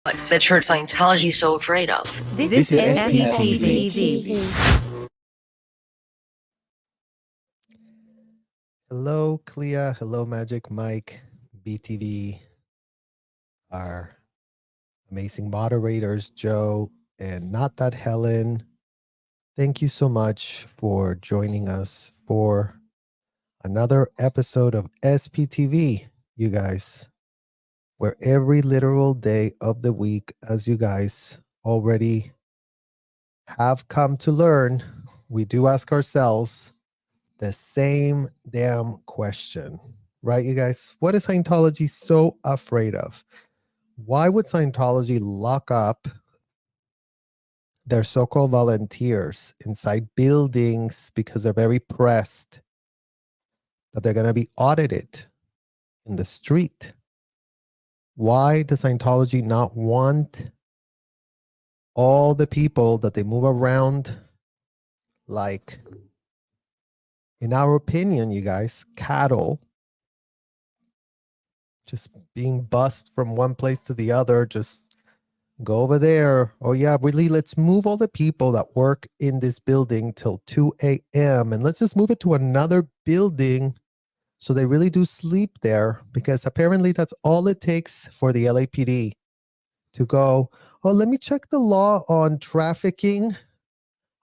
that church Scientology is so afraid of. This is SPTV. Hello, Clea. Hello, Magic Mike, BTV, our amazing moderators, Joe, and Not That Helen. Thank you so much for joining us for another episode of SPTV, you guys, where every literal day of the week, as you guys already have come to learn, we do ask ourselves the same damn question, right, you guys? What is Scientology so afraid of? Why would Scientology lock up their so-called volunteers inside buildings because they're very pressed that they're going to be audited in the street? Why does Scientology not want all the people that they move around, like, in our opinion, you guys, cattle, just being bussed from one place to the other, just go over there. Oh yeah, really, let's move all the people that work in this building till 2 a.m. and let's just move it to another building so they really do sleep there, because apparently that's all it takes for the LAPD to go, oh, let me check the law on trafficking.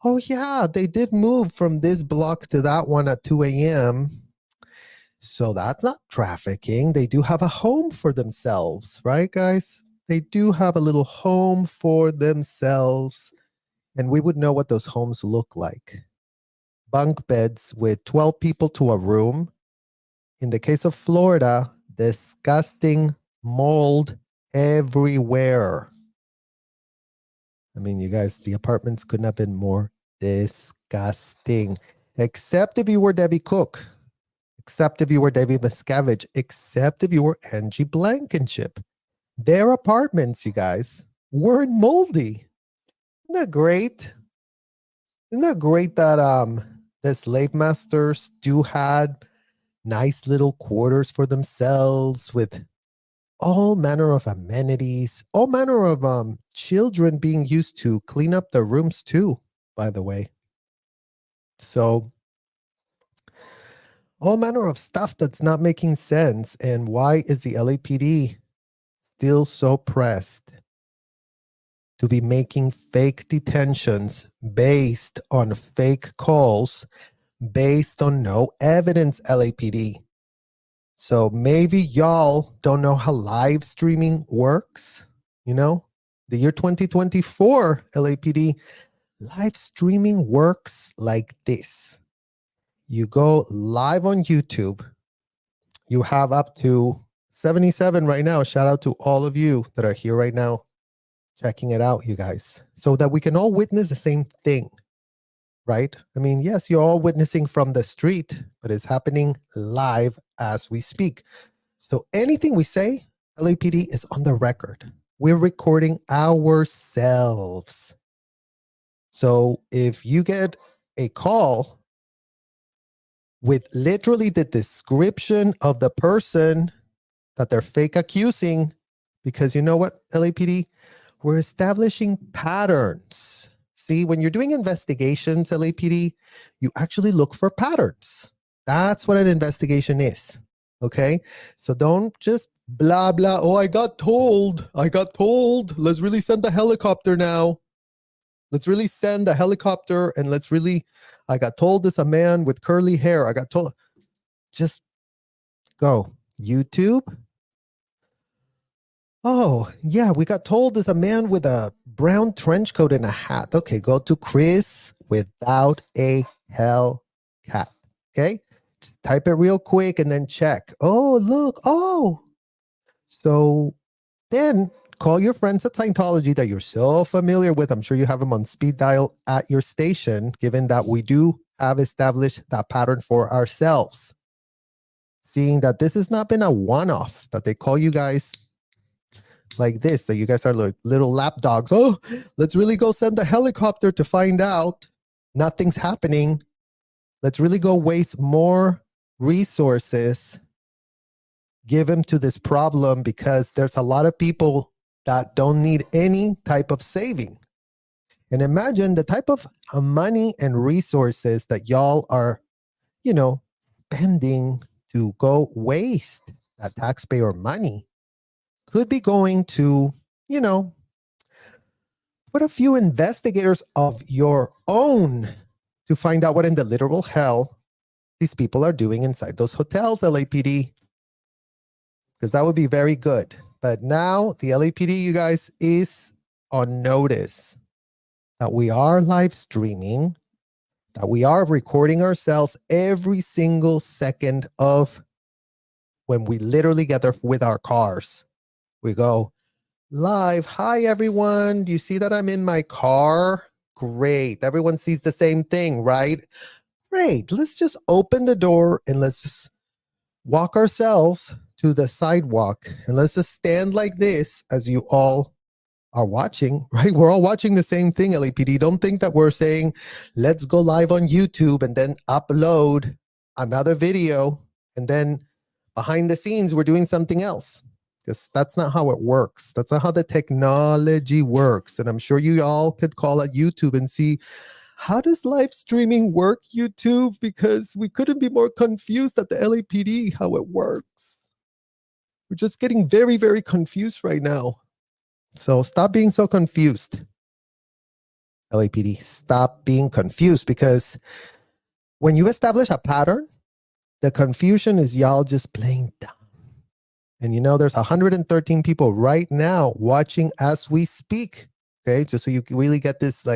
Oh yeah, they did move from this block to that one at 2 a.m. So that's not trafficking. They do have a home for themselves, right, guys? They do have a little home for themselves. And we would know what those homes look like. Bunk beds with 12 people to a room. In the case of Florida, disgusting mold everywhere. I mean, you guys, the apartments couldn't have been more disgusting. Except if you were Debbie Cook. Except if you were David Miscavige. Except if you were Angie Blankenship. Their apartments, you guys, weren't moldy. Isn't that great? Isn't that great that the slave masters do had nice little quarters for themselves with all manner of amenities, all manner of children being used to clean up their rooms too, by the way. So all manner of stuff that's not making sense. And why is the LAPD still so pressed to be making fake detentions based on fake calls, based on no evidence, LAPD? So maybe y'all don't know how live streaming works. You know, the year 2024, LAPD, live streaming works like this. You go live on YouTube. You have up to 77 right now. Shout out to all of you that are here right now checking it out, you guys, so that we can all witness the same thing, right? I mean, yes, you're all witnessing from the street, but it's happening live as we speak. So anything we say, LAPD, is on the record. We're recording ourselves. So if you get a call with literally the description of the person that they're fake accusing, because you know what, LAPD? We're establishing patterns. See, when you're doing investigations, LAPD, you actually look for patterns. That's what an investigation is. Okay? So don't just blah, blah. Oh, I got told. Let's really send the helicopter now. Let's really send a helicopter and let's really, I got told this a man with curly hair. I got told, just go. YouTube. Oh, yeah, we got told there's a man with a brown trench coat and a hat. Okay, go to Chris without a Hellcat. Okay, just type it real quick and then check. Oh, look. Oh, so then call your friends at Scientology that you're so familiar with. I'm sure you have them on speed dial at your station, given that we do have established that pattern for ourselves. Seeing that this has not been a one-off, that they call you guys like this, that you guys are like little lap dogs. Oh, let's really go send the helicopter to find out. Nothing's happening. Let's really go waste more resources, give them to this problem, because there's a lot of people that don't need any type of saving. And imagine the type of money and resources that y'all are, spending to go waste. That taxpayer money could be going to, put a few investigators of your own to find out what in the literal hell these people are doing inside those hotels, LAPD. Because that would be very good. But now the LAPD, you guys, is on notice that we are live streaming, that we are recording ourselves every single second of when we literally get there with our cars. We go live. Hi, everyone. Do you see that I'm in my car? Great. Everyone sees the same thing, right? Great. Let's just open the door and let's just walk ourselves to the sidewalk. And let's just stand like this as you all are watching, right? We're all watching the same thing, LAPD. Don't think that we're saying, let's go live on YouTube and then upload another video. And then behind the scenes, we're doing something else. Because that's not how it works. That's not how the technology works. And I'm sure you all could call at YouTube and see, how does live streaming work, YouTube? Because we couldn't be more confused at the LAPD how it works. We're just getting very, very confused right now. So stop being so confused. LAPD, stop being confused, because when you establish a pattern, the confusion is y'all just playing dumb. And there's 113 people right now watching as we speak. Okay, just so you really get this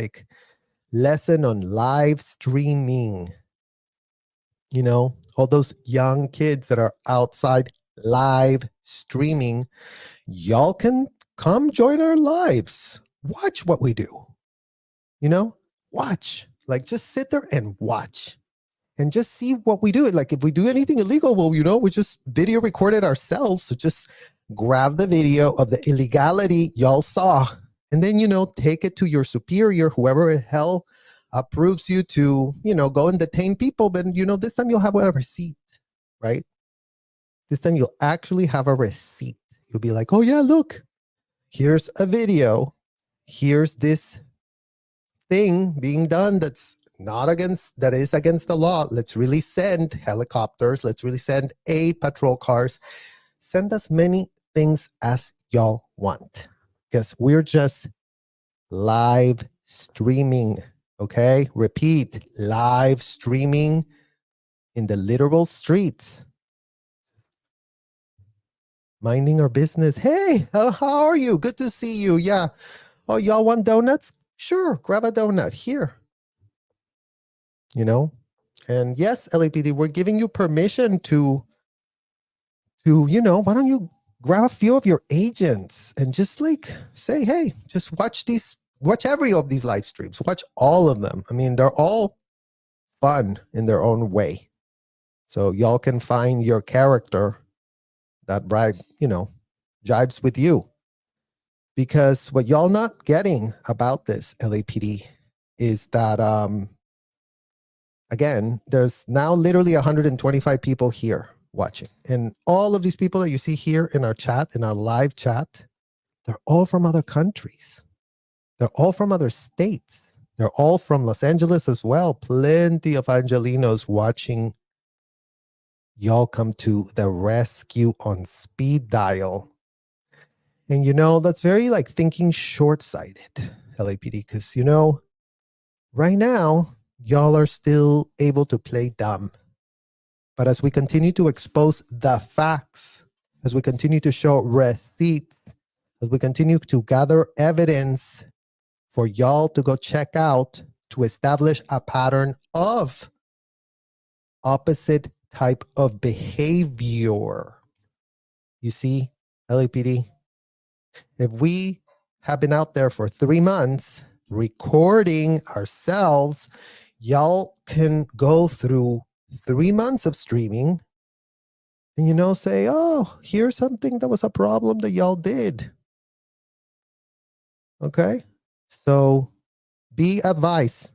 lesson on live streaming. All those young kids that are outside live streaming, y'all can come join our lives. Watch what we do. Watch. Just sit there and watch. And just see what we do. If we do anything illegal, well, we just video record it ourselves. So just grab the video of the illegality y'all saw. And then, take it to your superior, whoever the hell approves you to, go and detain people. But, this time you'll have a receipt, right? This time you'll actually have a receipt. You'll be like, oh yeah, look, here's a video. Here's this thing being done that is against the law. Let's really send helicopters. Let's really send patrol cars. Send as many things as y'all want, because we're just live streaming. Okay, repeat, live streaming in the literal streets, minding our business. Hey, how are you? Good to see you. Yeah. Oh, y'all want donuts? Sure, grab a donut here. And yes, LAPD, we're giving you permission to why don't you grab a few of your agents and just say, hey, just watch every of these live streams, watch all of them. I mean, they're all fun in their own way. So y'all can find your character that jives with you. Because what y'all not getting about this, LAPD, is that again, there's now literally 125 people here watching. And all of these people that you see here in our chat, in our live chat, they're all from other countries. They're all from other states. They're all from Los Angeles as well. Plenty of Angelinos watching y'all come to the rescue on speed dial. And that's very thinking short-sighted, LAPD, because right now, y'all are still able to play dumb. But as we continue to expose the facts, as we continue to show receipts, as we continue to gather evidence for y'all to go check out to establish a pattern of opposite type of behavior. You see, LAPD, if we have been out there for 3 months recording ourselves, y'all can go through 3 months of streaming and say, oh, here's something that was a problem that y'all did. Okay? So be advised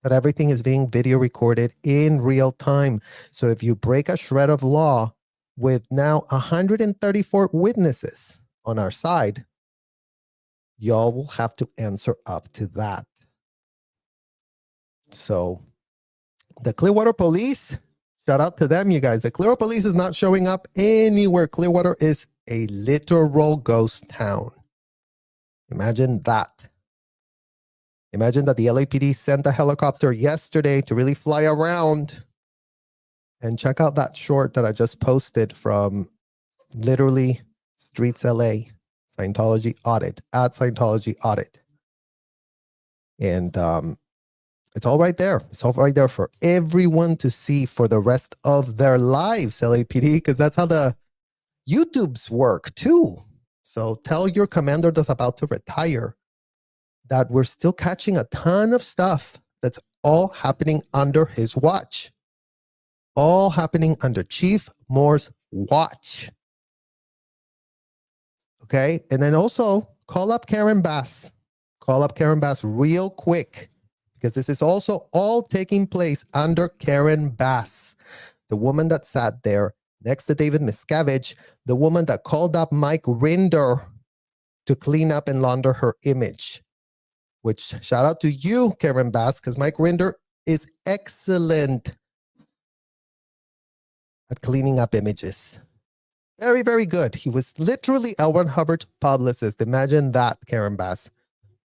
that everything is being video recorded in real time. So if you break a shred of law with now 134 witnesses on our side, y'all will have to answer up to that. So the Clearwater Police, shout out to them, you guys. The Clearwater Police is not showing up anywhere. Clearwater is a literal ghost town. Imagine that. Imagine that the LAPD sent a helicopter yesterday to really fly around. And check out that short that I just posted from literally Streets LA, Scientology audit, at Scientology audit. And it's all right there. It's all right there for everyone to see for the rest of their lives, LAPD, because that's how the YouTubes work too. So tell your commander that's about to retire that we're still catching a ton of stuff that's all happening under his watch. All happening under Chief Moore's watch. Okay? And then also call up Karen Bass. Call up Karen Bass real quick, because this is also all taking place under Karen Bass, the woman that sat there next to David Miscavige, the woman that called up Mike Rinder to clean up and launder her image. Which, shout out to you, Karen Bass, because Mike Rinder is excellent at cleaning up images. Very, very good. He was literally L. Ron Hubbard's publicist. Imagine that, Karen Bass.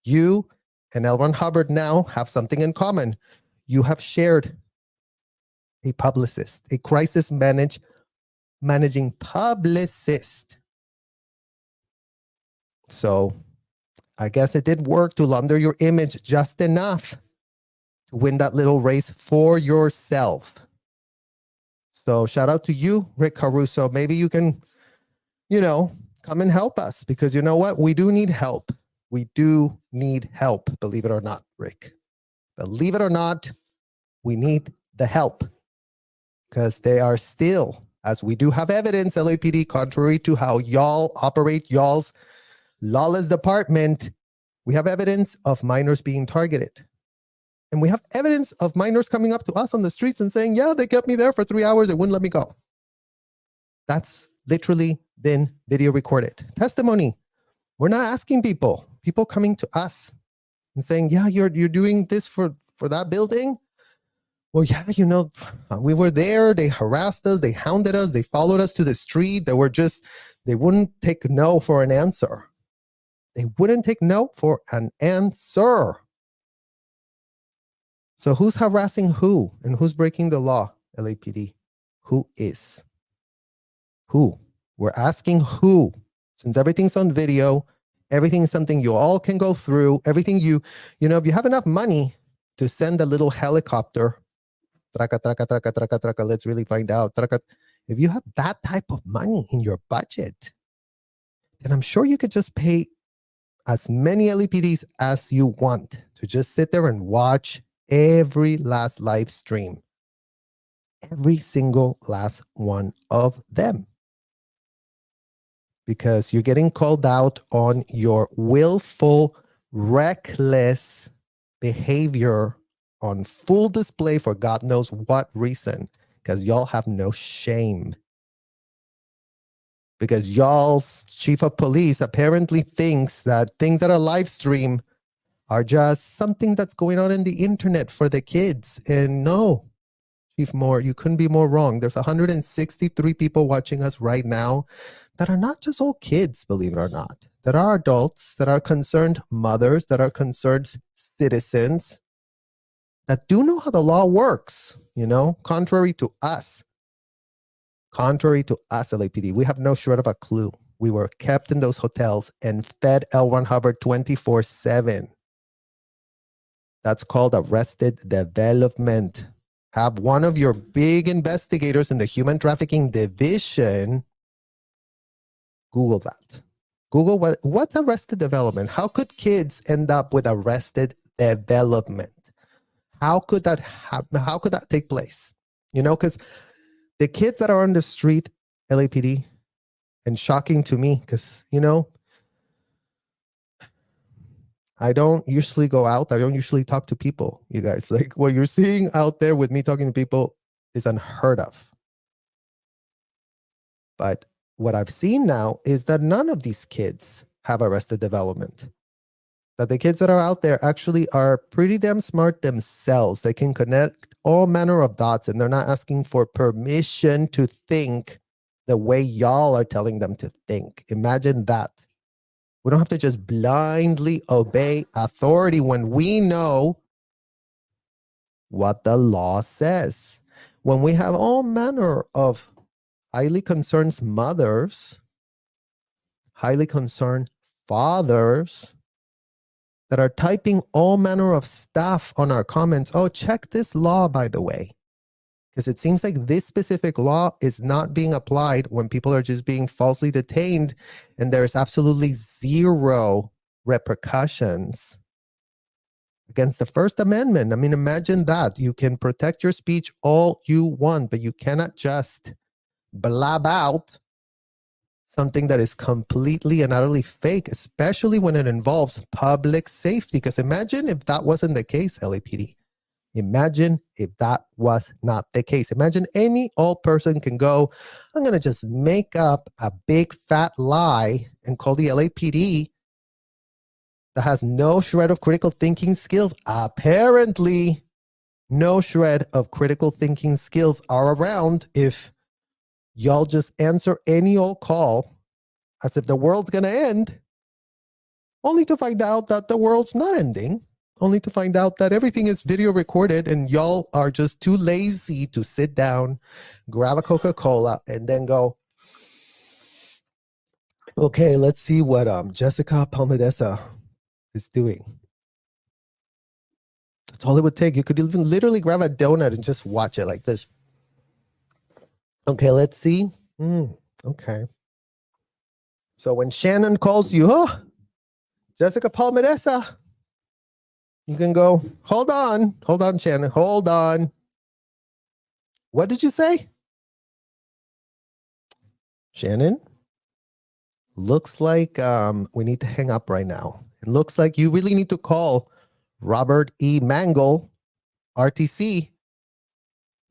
You and L. Ron Hubbard now have something in common. You have shared a publicist, a crisis managing publicist. So I guess it did work to launder your image just enough to win that little race for yourself. So shout out to you, Rick Caruso. Maybe you can, come and help us, because you know what? We do need help. We do need help, believe it or not, Rick. Believe it or not, we need the help, because they are still, as we do have evidence, LAPD, contrary to how y'all operate y'all's lawless department, we have evidence of minors being targeted. And we have evidence of minors coming up to us on the streets and saying, yeah, they kept me there for 3 hours. They wouldn't let me go. That's literally been video recorded. Testimony. We're not asking people coming to us and saying, yeah, you're doing this for that building. Well, yeah, we were there. They harassed us. They hounded us. They followed us to the street. They wouldn't take no for an answer. They wouldn't take no for an answer. So who's harassing who, and who's breaking the law, LAPD? Who is? Who? We're asking who. Since everything's on video, everything is something you all can go through. Everything if you have enough money to send a little helicopter, let's really find out. If you have that type of money in your budget, then I'm sure you could just pay as many LAPDs as you want to just sit there and watch every last live stream. Every single last one of them. Because you're getting called out on your willful, reckless behavior on full display for God knows what reason. Because y'all have no shame. Because y'all's chief of police apparently thinks that things that are live stream are just something that's going on in the internet for the kids. And no, Chief Moore, you couldn't be more wrong. There's 163 people watching us right now that are not just all kids, believe it or not. That are adults, that are concerned mothers, that are concerned citizens, that do know how the law works, contrary to us. Contrary to us, LAPD, we have no shred of a clue. We were kept in those hotels and fed L. Ron Hubbard 24/7. That's called arrested development. Have one of your big investigators in the human trafficking division Google that. Google what's arrested development. How could kids end up with arrested development? How could that happen? How could that take place? Because the kids that are on the street, LAPD, and shocking to me, because I don't usually go out. I don't usually talk to people, you guys. Like what you're seeing out there with me talking to people is unheard of. But what I've seen now is that none of these kids have arrested development. that the kids that are out there actually are pretty damn smart themselves. They can connect all manner of dots, and they're not asking for permission to think the way y'all are telling them to think. Imagine that. We don't have to just blindly obey authority when we know what the law says. When we have all manner of highly concerned mothers, highly concerned fathers that are typing all manner of stuff on our comments. Oh, check this law, by the way. Because it seems like this specific law is not being applied when people are just being falsely detained and there's absolutely zero repercussions against the First Amendment. I mean, imagine that. You can protect your speech all you want, but you cannot just blab out something that is completely and utterly fake, especially when it involves public safety. Because imagine if that wasn't the case, LAPD. Imagine if that was not the case. Imagine any old person can go, I'm going to just make up a big fat lie and call the LAPD that has no shred of critical thinking skills. Apparently, no shred of critical thinking skills are around if y'all just answer any old call as if the world's going to end, only to find out that the world's not ending, only to find out that everything is video recorded and y'all are just too lazy to sit down, grab a Coca-Cola, and then go, okay, let's see what Jessica Palmadesa is doing. That's all it would take. You could even literally grab a donut and just watch it like this. Okay, let's see. Okay. So when Shannon calls you, oh, Jessica Palmadesa, you can go, hold on, Shannon, hold on. What did you say? Shannon, looks like we need to hang up right now. It looks like you really need to call Robert E. Mangle, RTC,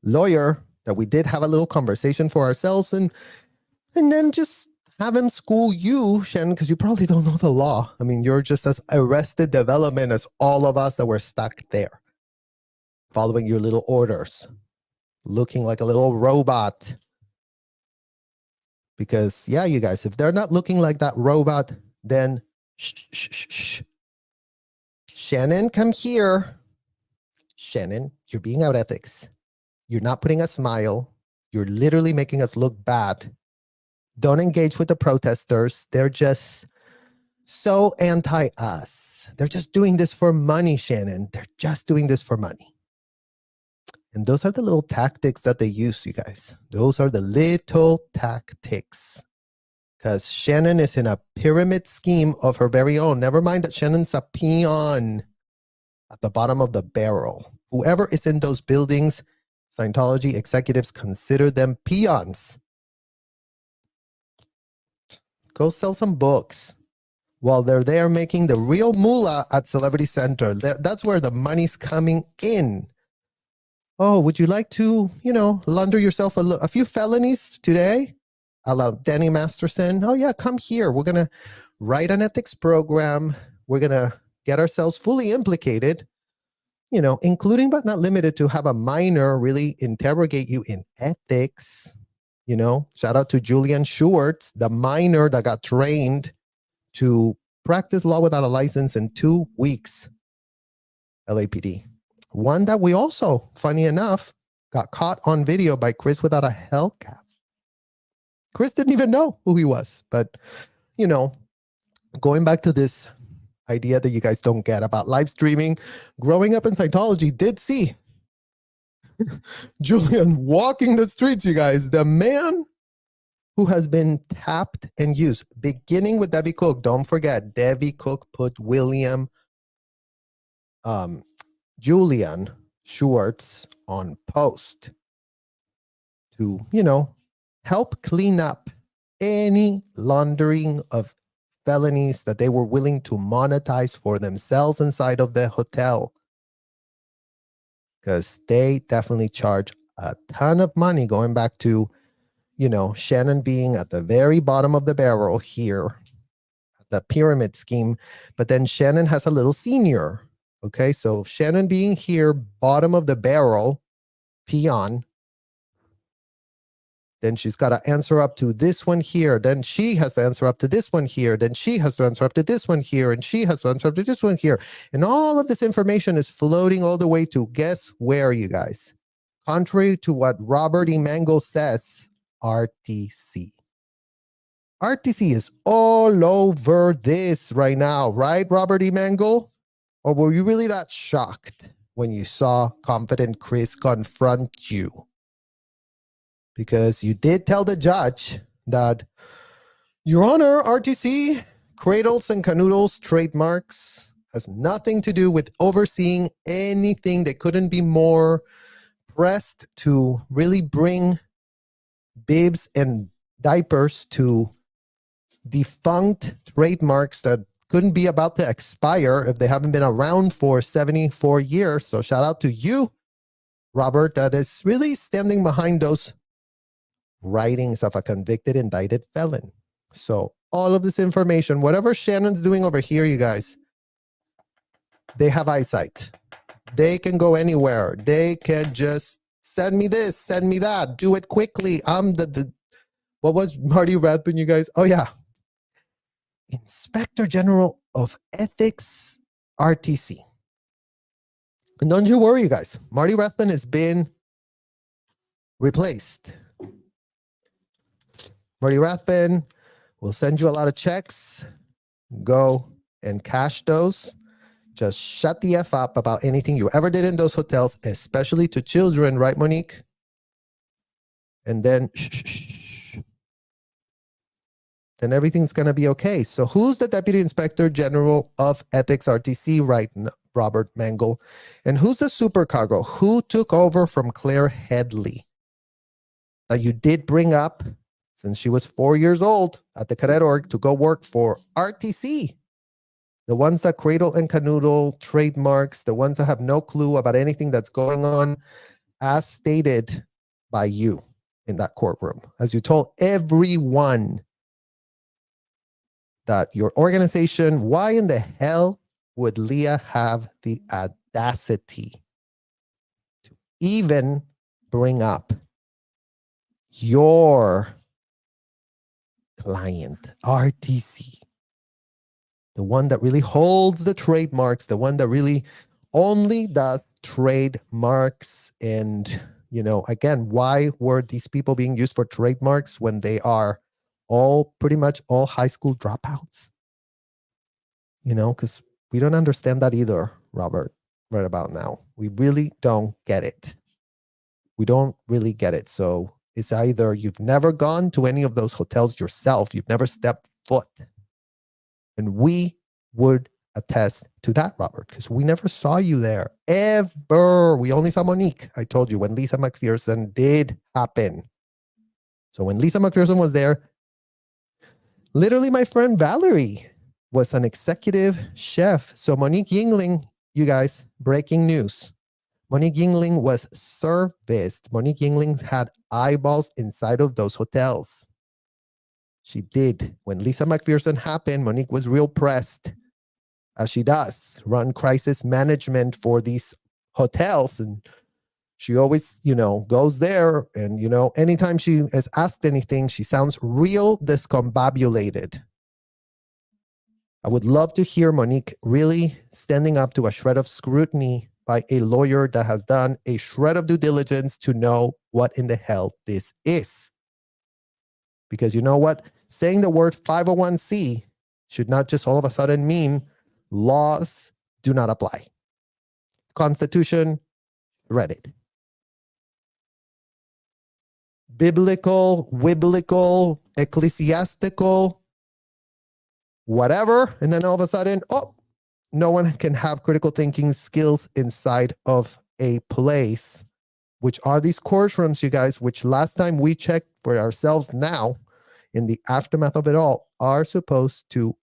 lawyer, that we did have a little conversation for ourselves, and then just have him school you, Shannon, because you probably don't know the law. I mean, you're just as arrested development as all of us that were stuck there, following your little orders, looking like a little robot. Because, yeah, you guys, if they're not looking like that robot, then shh. Shannon, come here. Shannon, you're being out ethics. You're not putting a smile. You're literally making us look bad. Don't engage with the protesters. They're just so anti-us. They're just doing this for money, Shannon. They're just doing this for money. And those are the little tactics that they use, you guys. Those are the little tactics. Because Shannon is in a pyramid scheme of her very own. Never mind that Shannon's a peon at the bottom of the barrel. Whoever is in those buildings, Scientology executives consider them peons. Go sell some books while they're there making the real moolah at Celebrity Center. That's where the money's coming in. Oh, would you like to, launder yourself a few felonies today? I love Danny Masterson. Oh, yeah, come here. We're going to write an ethics program. We're going to get ourselves fully implicated, including but not limited to have a minor really interrogate you in ethics. Shout out to Julian Schwartz, the minor that got trained to practice law without a license in 2 weeks. LAPD. One that we also, funny enough, got caught on video by Chris without a Hellcat. Chris didn't even know who he was. But, going back to this idea that you guys don't get about live streaming, growing up in Scientology did see Julian walking the streets, you guys. The man who has been tapped and used, beginning with Debbie Cook. Don't forget, Debbie Cook put Julian Schwartz on post to, help clean up any laundering of felonies that they were willing to monetize for themselves inside of the hotel. Because they definitely charge a ton of money, going back to, Shannon being at the very bottom of the barrel here at the pyramid scheme. But then Shannon has a little senior. Okay, so Shannon being here, bottom of the barrel, peon. Then she's got to answer up to this one here. Then she has to answer up to this one here. Then she has to answer up to this one here. And she has to answer up to this one here. And all of this information is floating all the way to guess where, you guys? Contrary to what Robert E. Mango says, RTC. RTC is all over this right now, right, Robert E. Mango? Or were you really that shocked when you saw Confident Chris confront you? Because you did tell the judge that, Your Honor, RTC, Cradles and Canoodles trademarks has nothing to do with overseeing anything. They couldn't be more pressed to really bring bibs and diapers to defunct trademarks that couldn't be about to expire if they haven't been around for 74 years. So shout out to you, Robert, that is really standing behind those writings of a convicted, indicted felon. So all of this information, whatever Shannon's doing over here, you guys, they have eyesight. They can go anywhere. They can just send me this, send me that, do it quickly. I'm what was Marty Rathbun, you guys? Oh yeah. Inspector General of Ethics, RTC. And don't you worry, you guys. Marty Rathbun has been replaced. Marty Rathbun will send you a lot of checks. Go and cash those. Just shut the F up about anything you ever did in those hotels, especially to children, right, Monique? And then, then everything's going to be okay. So who's the Deputy Inspector General of Ethics, RTC, right now, Robert Mangle? And who's the supercargo? Who took over from Claire Headley? That you did bring up since she was 4 years old at the cadet org to go work for RTC. The ones that cradle and canoodle trademarks, the ones that have no clue about anything that's going on, as stated by you in that courtroom. As you told everyone that your organization, why in the hell would Leah have the audacity to even bring up your client, RTC, the one that really holds the trademarks, the one that really only does trademarks. And, you know, again, why were these people being used for trademarks when they are all pretty much all high school dropouts? You know, because we don't understand that either, Robert, right about now. We really don't get it. We don't really get it. So it's either you've never gone to any of those hotels yourself, you've never stepped foot. And we would attest to that, Robert, because we never saw you there, ever. We only saw Monique, I told you, when Lisa McPherson did happen. So when Lisa McPherson was there, literally my friend Valerie was an executive chef. So Monique Yingling, you guys, breaking news. Monique Yingling was serviced. Monique Yingling had eyeballs inside of those hotels. She did. When Lisa McPherson happened, Monique was real pressed, as she does, run crisis management for these hotels. And she always, you know, goes there. And, you know, anytime she is asked anything, she sounds real discombobulated. I would love to hear Monique really standing up to a shred of scrutiny by a lawyer that has done a shred of due diligence to know what in the hell this is. Because you know what? Saying the word 501c should not just all of a sudden mean laws do not apply. Constitution, read it. Biblical, wiblical, ecclesiastical, whatever. And then all of a sudden, oh, no one can have critical thinking skills inside of a place, which are these courtrooms, you guys, which last time we checked for ourselves now, in the aftermath of it all, are supposed to...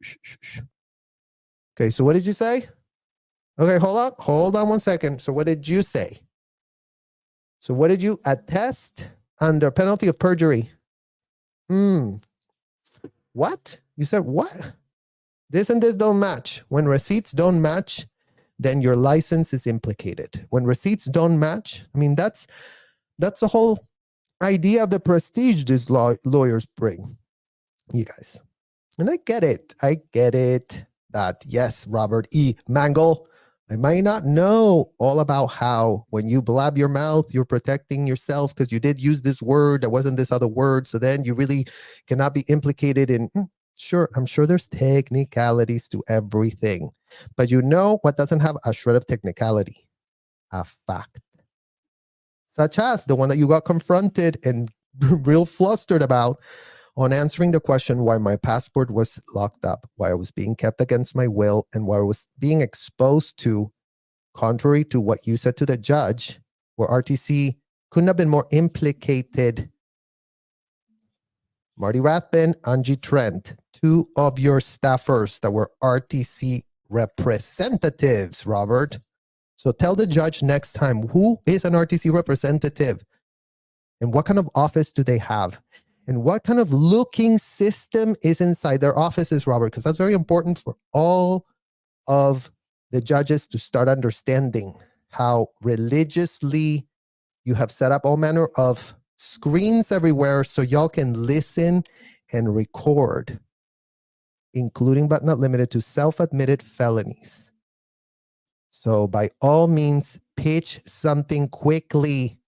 Okay, so what did you say? Okay, hold on 1 second. So what did you say? So what did you attest under penalty of perjury? What? You said what? This and this don't match. When receipts don't match, then your license is implicated. When receipts don't match, I mean, that's the whole idea of the prestige these lawyers bring, you guys. And I get it that, yes, Robert E. Mangle, I might not know all about how when you blab your mouth, you're protecting yourself because you did use this word, there wasn't this other word, so then you really cannot be implicated in, sure, I'm sure there's technicalities to everything. But you know what doesn't have a shred of technicality? A fact. Such as the one that you got confronted and real flustered about on answering the question why my passport was locked up, why I was being kept against my will, and why I was being exposed to, contrary to what you said to the judge, where RTC couldn't have been more implicated. Marty Rathbun, Angie Trent, two of your staffers that were RTC representatives, Robert. So tell the judge next time, who is an RTC representative? And what kind of office do they have? And what kind of looking system is inside their offices, Robert? Because that's very important for all of the judges to start understanding how religiously you have set up all manner of screens everywhere so y'all can listen and record, including but not limited to self-admitted felonies. So by all means, pitch something quickly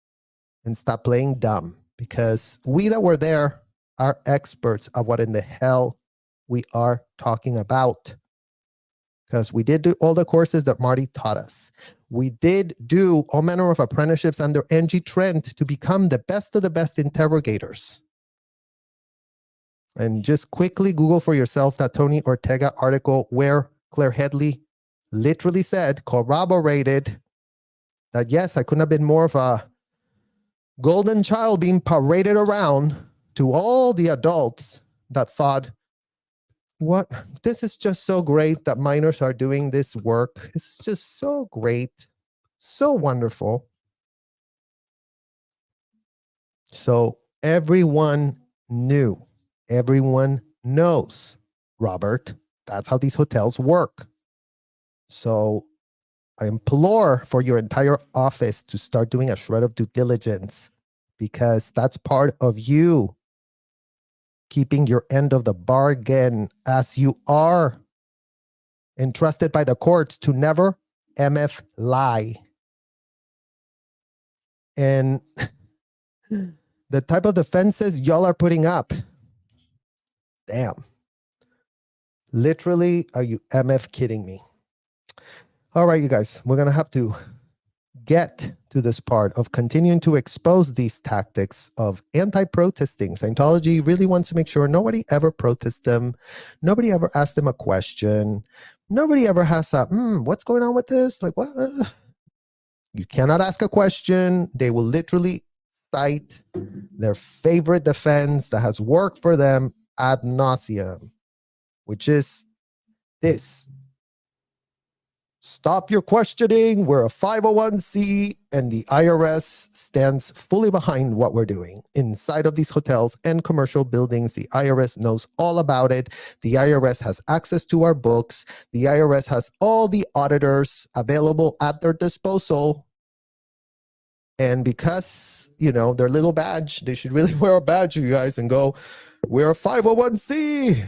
and stop playing dumb, because we that were there are experts of what in the hell we are talking about. Because we did do all the courses that Marty taught us. We did do all manner of apprenticeships under Angie Trent to become the best of the best interrogators. And just quickly Google for yourself that Tony Ortega article where Claire Headley literally said, corroborated, that yes, I couldn't have been more of a golden child being paraded around to all the adults that thought, what, this is just so great that minors are doing this work. It's just so great, so wonderful. So everyone knew, everyone knows, Robert, that's how these hotels work. So I implore for your entire office to start doing a shred of due diligence, because that's part of you keeping your end of the bargain, as you are entrusted by the courts to never MF lie. And the type of defenses y'all are putting up, damn. Literally, are you MF kidding me? All right, you guys, we're going to have to get to this part of continuing to expose these tactics of anti-protesting. Scientology really wants to make sure nobody ever protests them. Nobody ever asks them a question. Nobody ever has a, what's going on with this? Like, what? You cannot ask a question. They will literally cite their favorite defense that has worked for them ad nauseum, which is this. Stop your questioning. We're a 501c, and the IRS stands fully behind what we're doing. Inside of these hotels and commercial buildings, the IRS knows all about it. The IRS has access to our books. The IRS has all the auditors available at their disposal. And because, you know, their little badge, they should really wear a badge, you guys, and go, we're a 501c.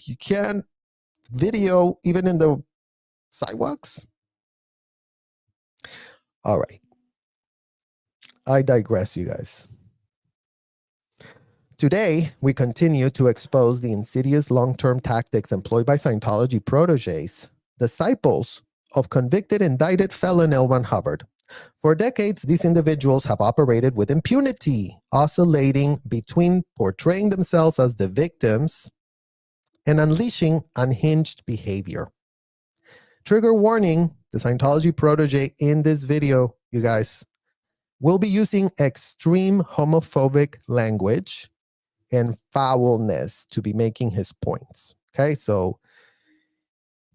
You can't video even in the sidewalks. All right. I digress, you guys. Today, we continue to expose the insidious long-term tactics employed by Scientology proteges, disciples of convicted indicted felon L. Ron Hubbard. For decades, these individuals have operated with impunity, oscillating between portraying themselves as the victims and unleashing unhinged behavior. Trigger warning, the Scientology protege in this video, you guys, will be using extreme homophobic language and foulness to be making his points. Okay, so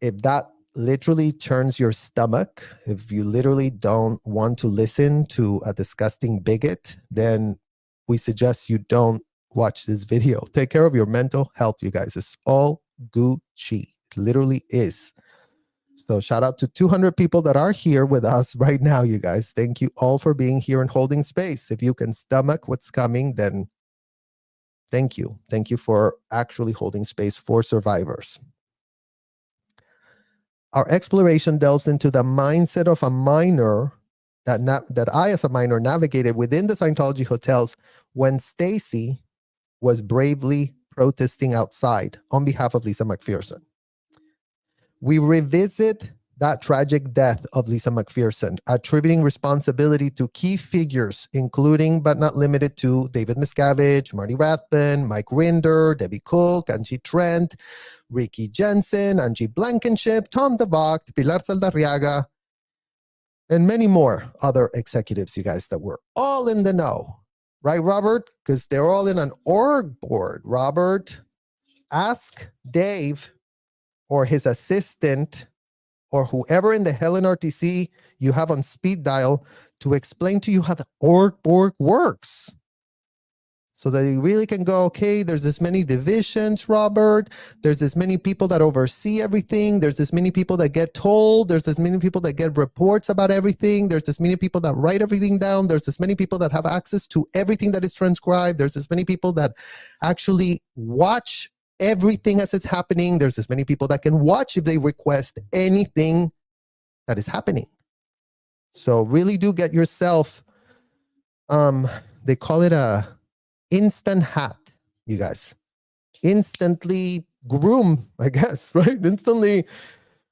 if that literally turns your stomach, if you literally don't want to listen to a disgusting bigot, then we suggest you don't watch this video. Take care of your mental health, you guys. It's all Gucci. literally is. So shout out to 200 people that are here with us right now, you guys. Thank you all for being here and holding space. If you can stomach what's coming, then thank you. Thank you for actually holding space for survivors. Our exploration delves into the mindset of a minor that I, as a minor, navigated within the Scientology hotels when Stacy was bravely protesting outside on behalf of Lisa McPherson. We revisit that tragic death of Lisa McPherson, attributing responsibility to key figures, including but not limited to David Miscavige, Marty Rathbun, Mike Rinder, Debbie Cook, Angie Trent, Ricky Jensen, Angie Blankenship, Tom DeVocht, Pilar Saldarriaga, and many more other executives, you guys, that were all in the know. Right, Robert? Because they're all in an org board. Robert, ask Dave or his assistant or whoever in the hell in RTC you have on speed dial to explain to you how the org board works. So that you really can go, okay, there's this many divisions, Robert. There's this many people that oversee everything. There's this many people that get told. There's this many people that get reports about everything. There's this many people that write everything down. There's this many people that have access to everything that is transcribed. There's this many people that actually watch everything as it's happening. There's this many people that can watch if they request anything that is happening. So really do get yourself, they call it a instant hat, you guys. Instantly groom, I guess, right? Instantly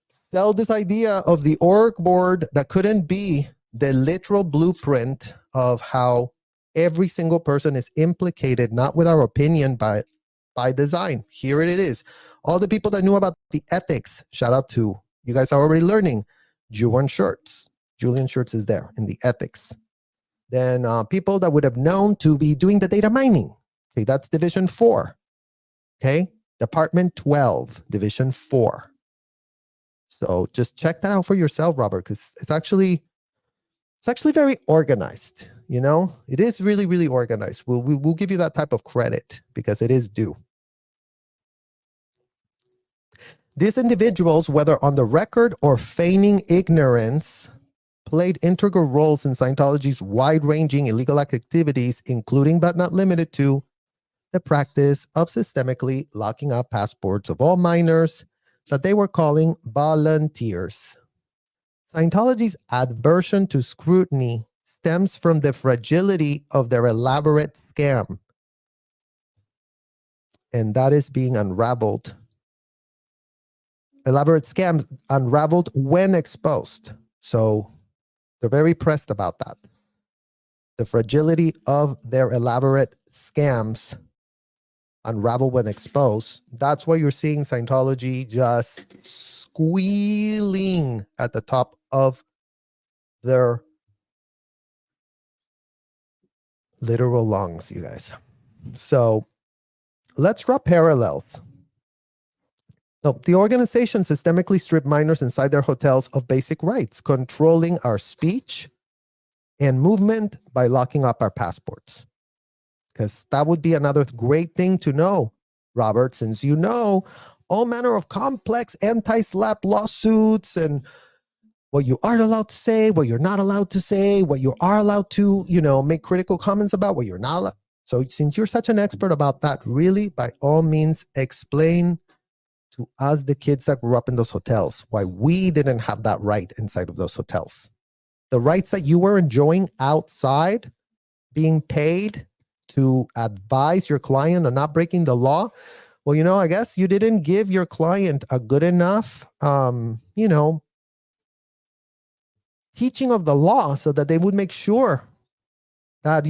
sell this idea of the org board that couldn't be the literal blueprint of how every single person is implicated, not with our opinion, but by design. Here it is. All the people that knew about the ethics, shout out to, you guys are already learning, Julian Schurtz. Julian Schurtz is there in the ethics. Then people that would have known to be doing the data mining. Okay, that's Division 4. Okay, Department 12, Division 4. So just check that out for yourself, Robert, because it's actually very organized. You know, it is really, really organized. We'll give you that type of credit because it is due. These individuals, whether on the record or feigning ignorance, played integral roles in Scientology's wide-ranging illegal activities, including but not limited to the practice of systemically locking up passports of all minors that they were calling volunteers. Scientology's aversion to scrutiny stems from the fragility of their elaborate scam, and that is being unraveled. Elaborate scams unraveled when exposed. So they're very pressed about that. The fragility of their elaborate scams unravel when exposed. That's why you're seeing Scientology just squealing at the top of their literal lungs, you guys. So let's draw parallels. No, the organization systemically stripped minors inside their hotels of basic rights, controlling our speech and movement by locking up our passports. Because that would be another great thing to know, Robert, since you know all manner of complex anti-SLAPP lawsuits and what you aren't allowed to say, what you're not allowed to say, what you are allowed to, make critical comments about, what you're not allowed. So since you're such an expert about that, really, by all means, explain to us, the kids that grew up in those hotels, why we didn't have that right inside of those hotels. The rights that you were enjoying outside, being paid to advise your client on not breaking the law. Well, I guess you didn't give your client a good enough, teaching of the law so that they would make sure that,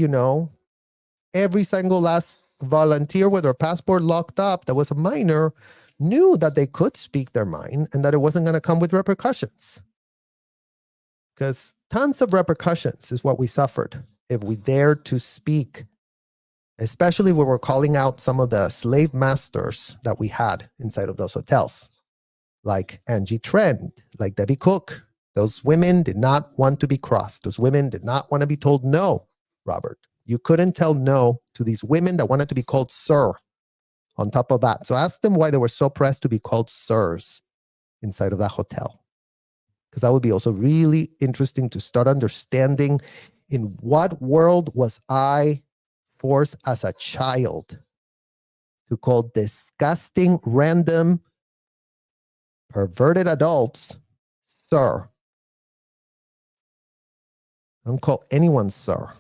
every single last volunteer with their passport locked up that was a minor knew that they could speak their mind and that it wasn't going to come with repercussions. Because tons of repercussions is what we suffered if we dared to speak, especially when we're calling out some of the slave masters that we had inside of those hotels, like Angie Trent, like Debbie Cook. Those women did not want to be crossed. Those women did not want to be told no, Robert. You couldn't tell no to these women that wanted to be called sir on top of that. So ask them why they were so pressed to be called sirs. inside of that hotel. Because that would be also really interesting to start understanding in what world was I forced as a child to call disgusting, random, perverted adults, sir. Don't call anyone sir.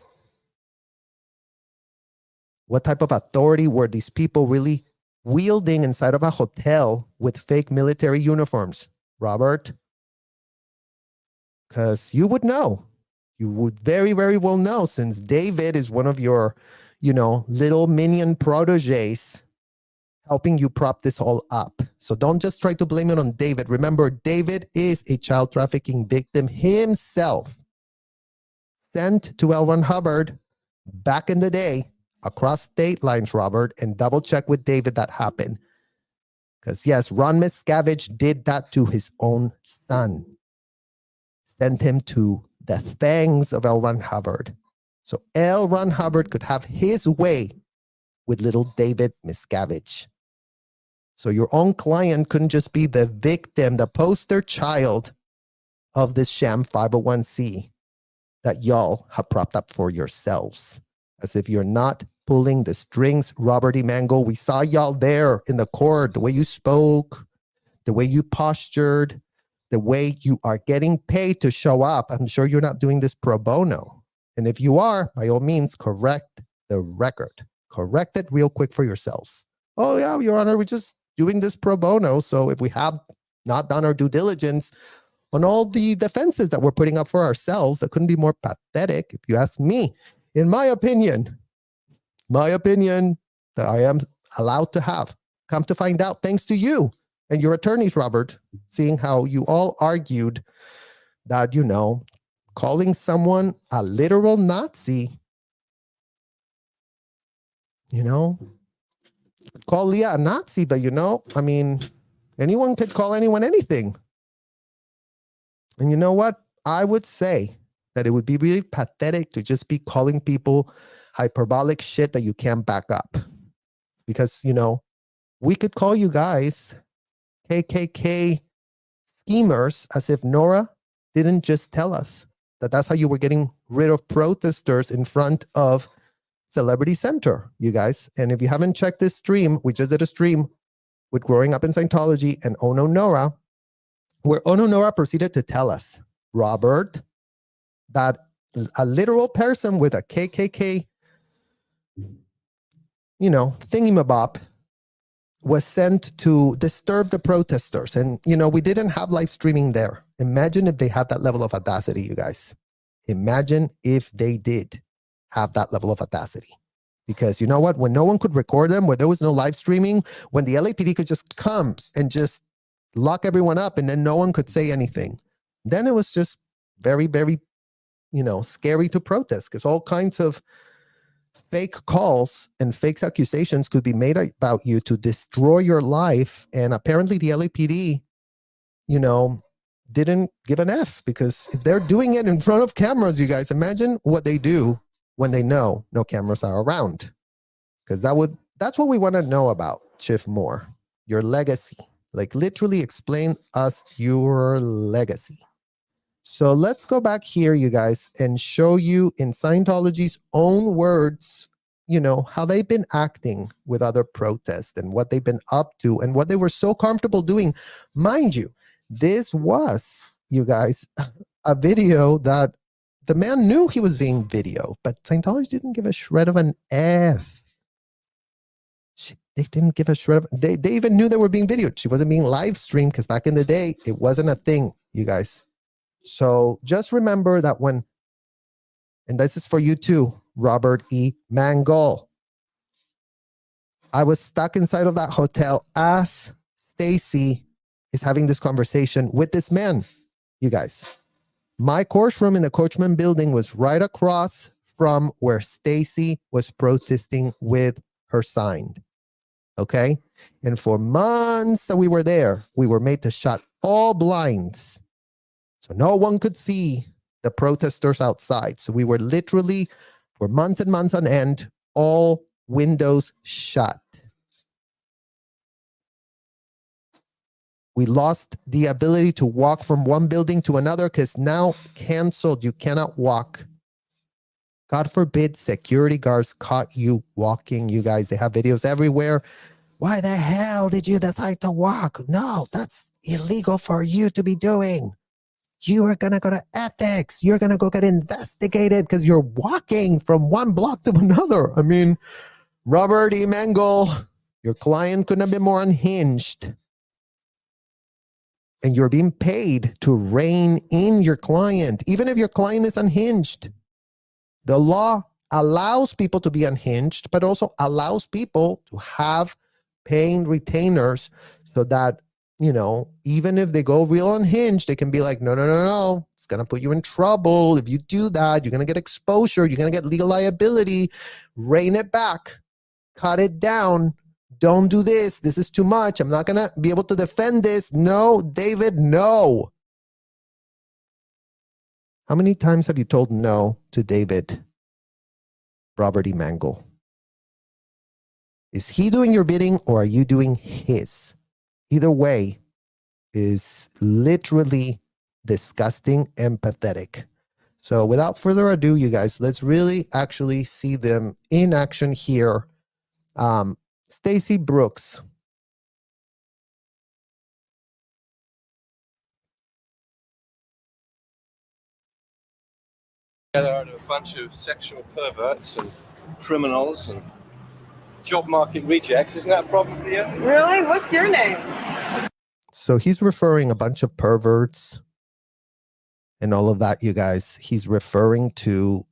What type of authority were these people really wielding inside of a hotel with fake military uniforms, Robert? Because you would know. You would very, very well know, since David is one of your, little minion proteges helping you prop this all up. So don't just try to blame it on David. Remember, David is a child trafficking victim himself, sent to L. Ron Hubbard back in the day across state lines, Robert, and double check with David that happened. Because yes, Ron Miscavige did that to his own son. Sent him to the fangs of L. Ron Hubbard. So L. Ron Hubbard could have his way with little David Miscavige. So your own client couldn't just be the victim, the poster child of this sham 501c that y'all have propped up for yourselves. As if you're not pulling the strings, Robert E. Mango. We saw y'all there in the court, the way you spoke, the way you postured, the way you are getting paid to show up. I'm sure you're not doing this pro bono. And if you are, by all means, correct the record. Correct it real quick for yourselves. Oh yeah, Your Honor, we're just doing this pro bono. So if we have not done our due diligence on all the defenses that we're putting up for ourselves, that couldn't be more pathetic, if you ask me. In my opinion that I am allowed to have. Come to find out, thanks to you and your attorneys, Robert, seeing how you all argued that, calling someone a literal Nazi, call Leah a Nazi, but anyone could call anyone anything. And you know what? I would say that it would be really pathetic to just be calling people hyperbolic shit that you can't back up. Because, we could call you guys KKK schemers, as if Nora didn't just tell us that that's how you were getting rid of protesters in front of Celebrity Center, you guys. And if you haven't checked this stream, we just did a stream with Growing Up in Scientology and Ono Nora, where Ono Nora proceeded to tell us, Robert, that a literal person with a KKK, thingamabop was sent to disturb the protesters. And, we didn't have live streaming there. Imagine if they had that level of audacity, you guys. Imagine if they did have that level of audacity. Because you know what? When no one could record them, where there was no live streaming, when the LAPD could just come and just lock everyone up and then no one could say anything, then it was just very, very, scary to protest, because all kinds of fake calls and fake accusations could be made about you to destroy your life. And apparently the LAPD, didn't give an F, because if they're doing it in front of cameras, you guys, imagine what they do when they know no cameras are around. Because that's what we want to know about, Chief Moore, your legacy. Like, literally explain us your legacy. So let's go back here, you guys, and show you in Scientology's own words, how they've been acting with other protests and what they've been up to and what they were so comfortable doing. Mind you, this was, you guys, a video that the man knew he was being videoed, but Scientology didn't give a shred of an F. They didn't give a shred of, they even knew they were being videoed. She wasn't being live streamed, because back in the day, it wasn't a thing, you guys. So just remember that and this is for you too, Robert E. Mangold. I was stuck inside of that hotel as Stacy is having this conversation with this man, you guys. My course room in the Coachman building was right across from where Stacy was protesting with her sign. Okay? And for months that we were there, we were made to shut all blinds, so no one could see the protesters outside. So we were literally, for months and months on end, all windows shut. We lost the ability to walk from one building to another because now canceled. You cannot walk. God forbid security guards caught you walking, you guys. They have videos everywhere. Why the hell did you decide to walk? No, that's illegal for you to be doing. You are going to go to ethics. You're going to go get investigated because you're walking from one block to another. I mean, Robert E. Mangle, your client couldn't have been more unhinged. And you're being paid to rein in your client, even if your client is unhinged. The law allows people to be unhinged, but also allows people to have paying retainers so that, you know, even if they go real unhinged, they can be like, no, no, no, no. It's going to put you in trouble. If you do that, you're going to get exposure. You're going to get legal liability. Rein it back. Cut it down. Don't do this. This is too much. I'm not going to be able to defend this. No, David, no. How many times have you told no to David, Robert E. Mangle? Is he doing your bidding or are you doing his? Either way is literally disgusting and pathetic. So without further ado, you guys, let's really actually see them in action here. Stacy Brooks. There are a bunch of sexual perverts and criminals and job market rejects. Isn't that a problem for you? Really? What's your name? So he's referring a bunch of perverts and all of that, you guys. He's referring to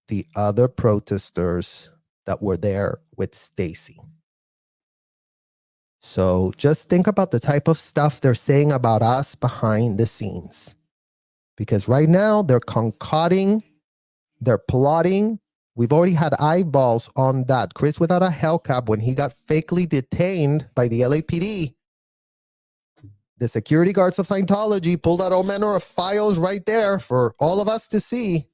the other protesters that were there with Stacy. So just think about the type of stuff they're saying about us behind the scenes. Because right now they're concocting, they're plotting. We've already had eyeballs on that. Chris without a hellcap, when he got fakely detained by the LAPD, the security guards of Scientology pulled out all manner of files right there for all of us to see.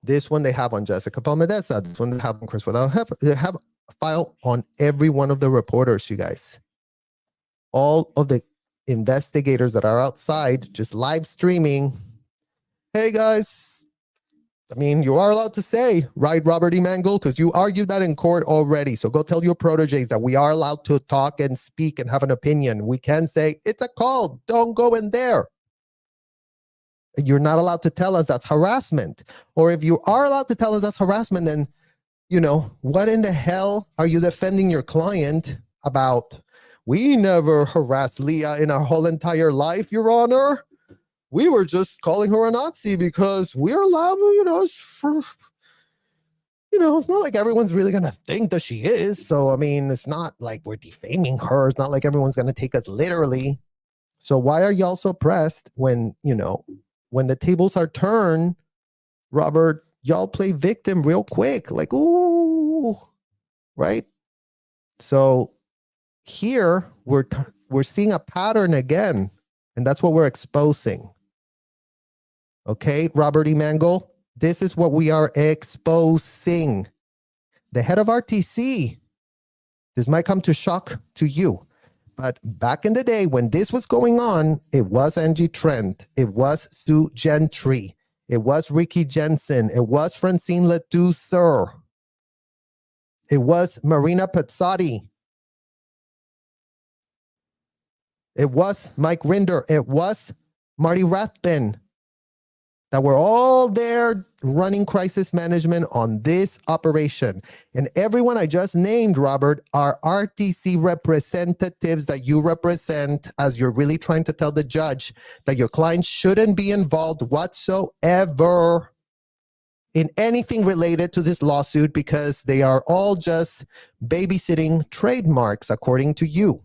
This one they have on Jessica Palmedesa. This one they have on Chris without a They have a file on every one of the reporters, you guys. All of the investigators that are outside just live streaming. Hey guys, I mean, you are allowed to say, right, Robert E. Mangle, because you argued that in court already. So go tell your proteges that we are allowed to talk and speak and have an opinion. We can say, it's a call. Don't go in there. You're not allowed to tell us that's harassment. Or if you are allowed to tell us that's harassment, then, you know, what in the hell are you defending your client about? We never harassed Leah in our whole entire life, Your Honor. We were just calling her a Nazi because we're allowed, you know, it's not like everyone's really going to think that she is. So, I mean, it's not like we're defaming her. It's not like everyone's going to take us literally. So why are y'all so pressed when, you know, when the tables are turned, Robert, y'all play victim real quick. Like, ooh, right? So here we're seeing a pattern again, and that's what we're exposing. Okay, Robert E. Mangle, this is what we are exposing. The head of RTC, this might come to shock to you, but back in the day when this was going on, it was Angie Trent, it was Sue Gentry, it was Ricky Jensen, it was Francine Leducer, it was Marina Pazzotti, it was Mike Rinder, it was Marty Rathbun, that were all there running crisis management on this operation. And everyone I just named, Robert, are RTC representatives that you represent as you're really trying to tell the judge that your client shouldn't be involved whatsoever in anything related to this lawsuit because they are all just babysitting trademarks, according to you.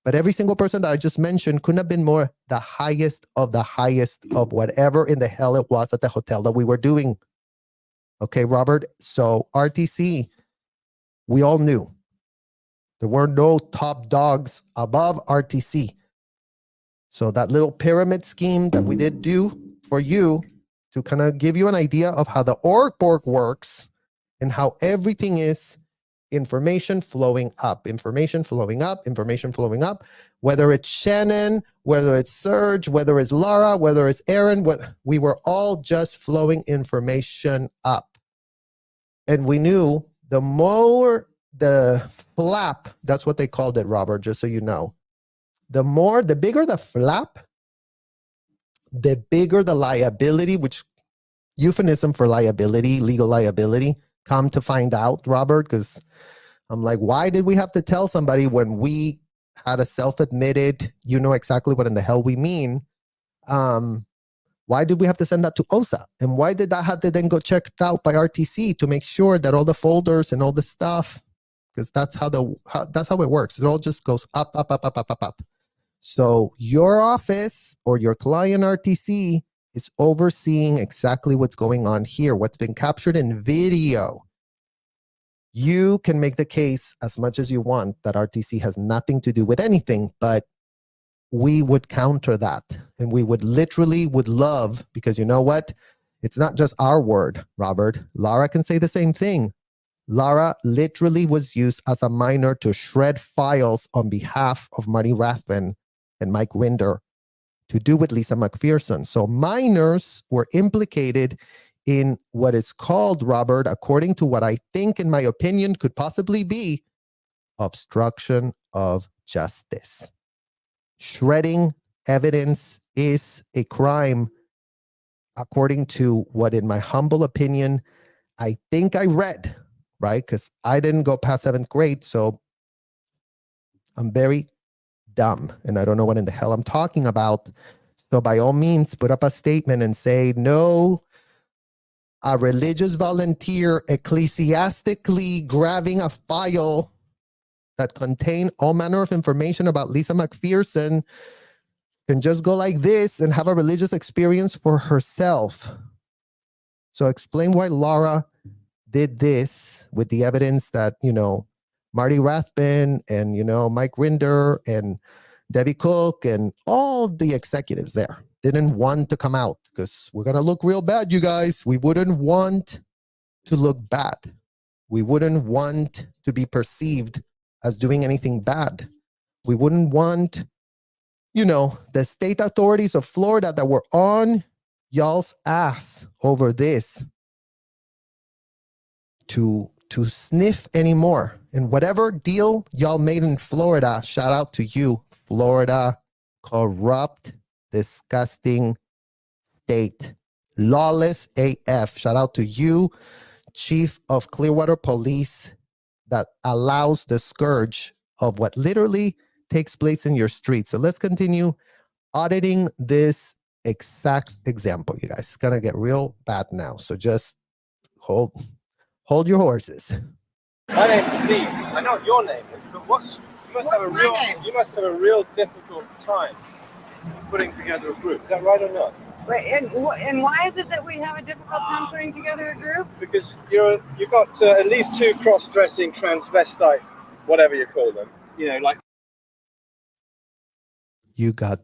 But every single person that I just mentioned couldn't have been more the highest of whatever in the hell it was at the hotel that we were doing. Okay, Robert? So RTC, we all knew. There were no top dogs above RTC. So that little pyramid scheme that we did do for you to kind of give you an idea of how the org works and how everything is information flowing up, information flowing up, information flowing up, whether it's Shannon, whether it's Serge, whether it's Laura, whether it's Aaron, we were all just flowing information up. And we knew the more the flap, that's what they called it, Robert, just so you know. The bigger the flap, the bigger the liability, which euphemism for liability, legal liability, come to find out, Robert, because I'm like, why did we have to tell somebody when we had a self-admitted, you know exactly what in the hell we mean? Why did we have to send that to OSA? And why did that have to then go checked out by RTC to make sure that all the folders and all the stuff, because that's how it works. It all just goes up, up, up, up, up, up, up. So your office or your client RTC is overseeing exactly what's going on here, what's been captured in video. You can make the case as much as you want that RTC has nothing to do with anything, but we would counter that. And we would love, because you know what? It's not just our word, Robert. Lara can say the same thing. Lara literally was used as a minor to shred files on behalf of Marty Rathbun and Mike Rinder to do with Lisa McPherson. So minors were implicated in what is called, Robert, according to what I think, in my opinion, could possibly be obstruction of justice. Shredding evidence is a crime, according to what, in my humble opinion, I think I read, right? Because I didn't go past 7th grade, so I'm very dumb, and I don't know what in the hell I'm talking about. So by all means, put up a statement and say, no, a religious volunteer ecclesiastically grabbing a file that contained all manner of information about Lisa McPherson can just go like this and have a religious experience for herself. So explain why Laura did this with the evidence that, you know, Marty Rathbun and, you know, Mike Rinder and Debbie Cook and all the executives there didn't want to come out, because we're going to look real bad, you guys. We wouldn't want to look bad. We wouldn't want to be perceived as doing anything bad. We wouldn't want, you know, the state authorities of Florida that were on y'all's ass over this to sniff anymore. And whatever deal y'all made in Florida, shout out to you, Florida, corrupt, disgusting state, lawless AF. Shout out to you, Chief of Clearwater Police, that allows the scourge of what literally takes place in your street. So let's continue auditing this exact example, you guys. It's gonna get real bad now. So just hold your horses. My name's Steve. I know what your name is, but you must have a real difficult time putting together a group. Is that right or not? Wait, and why is it that we have a difficult time putting together a group? Because you've got at least 2 cross-dressing transvestite, whatever you call them. You know, like. You got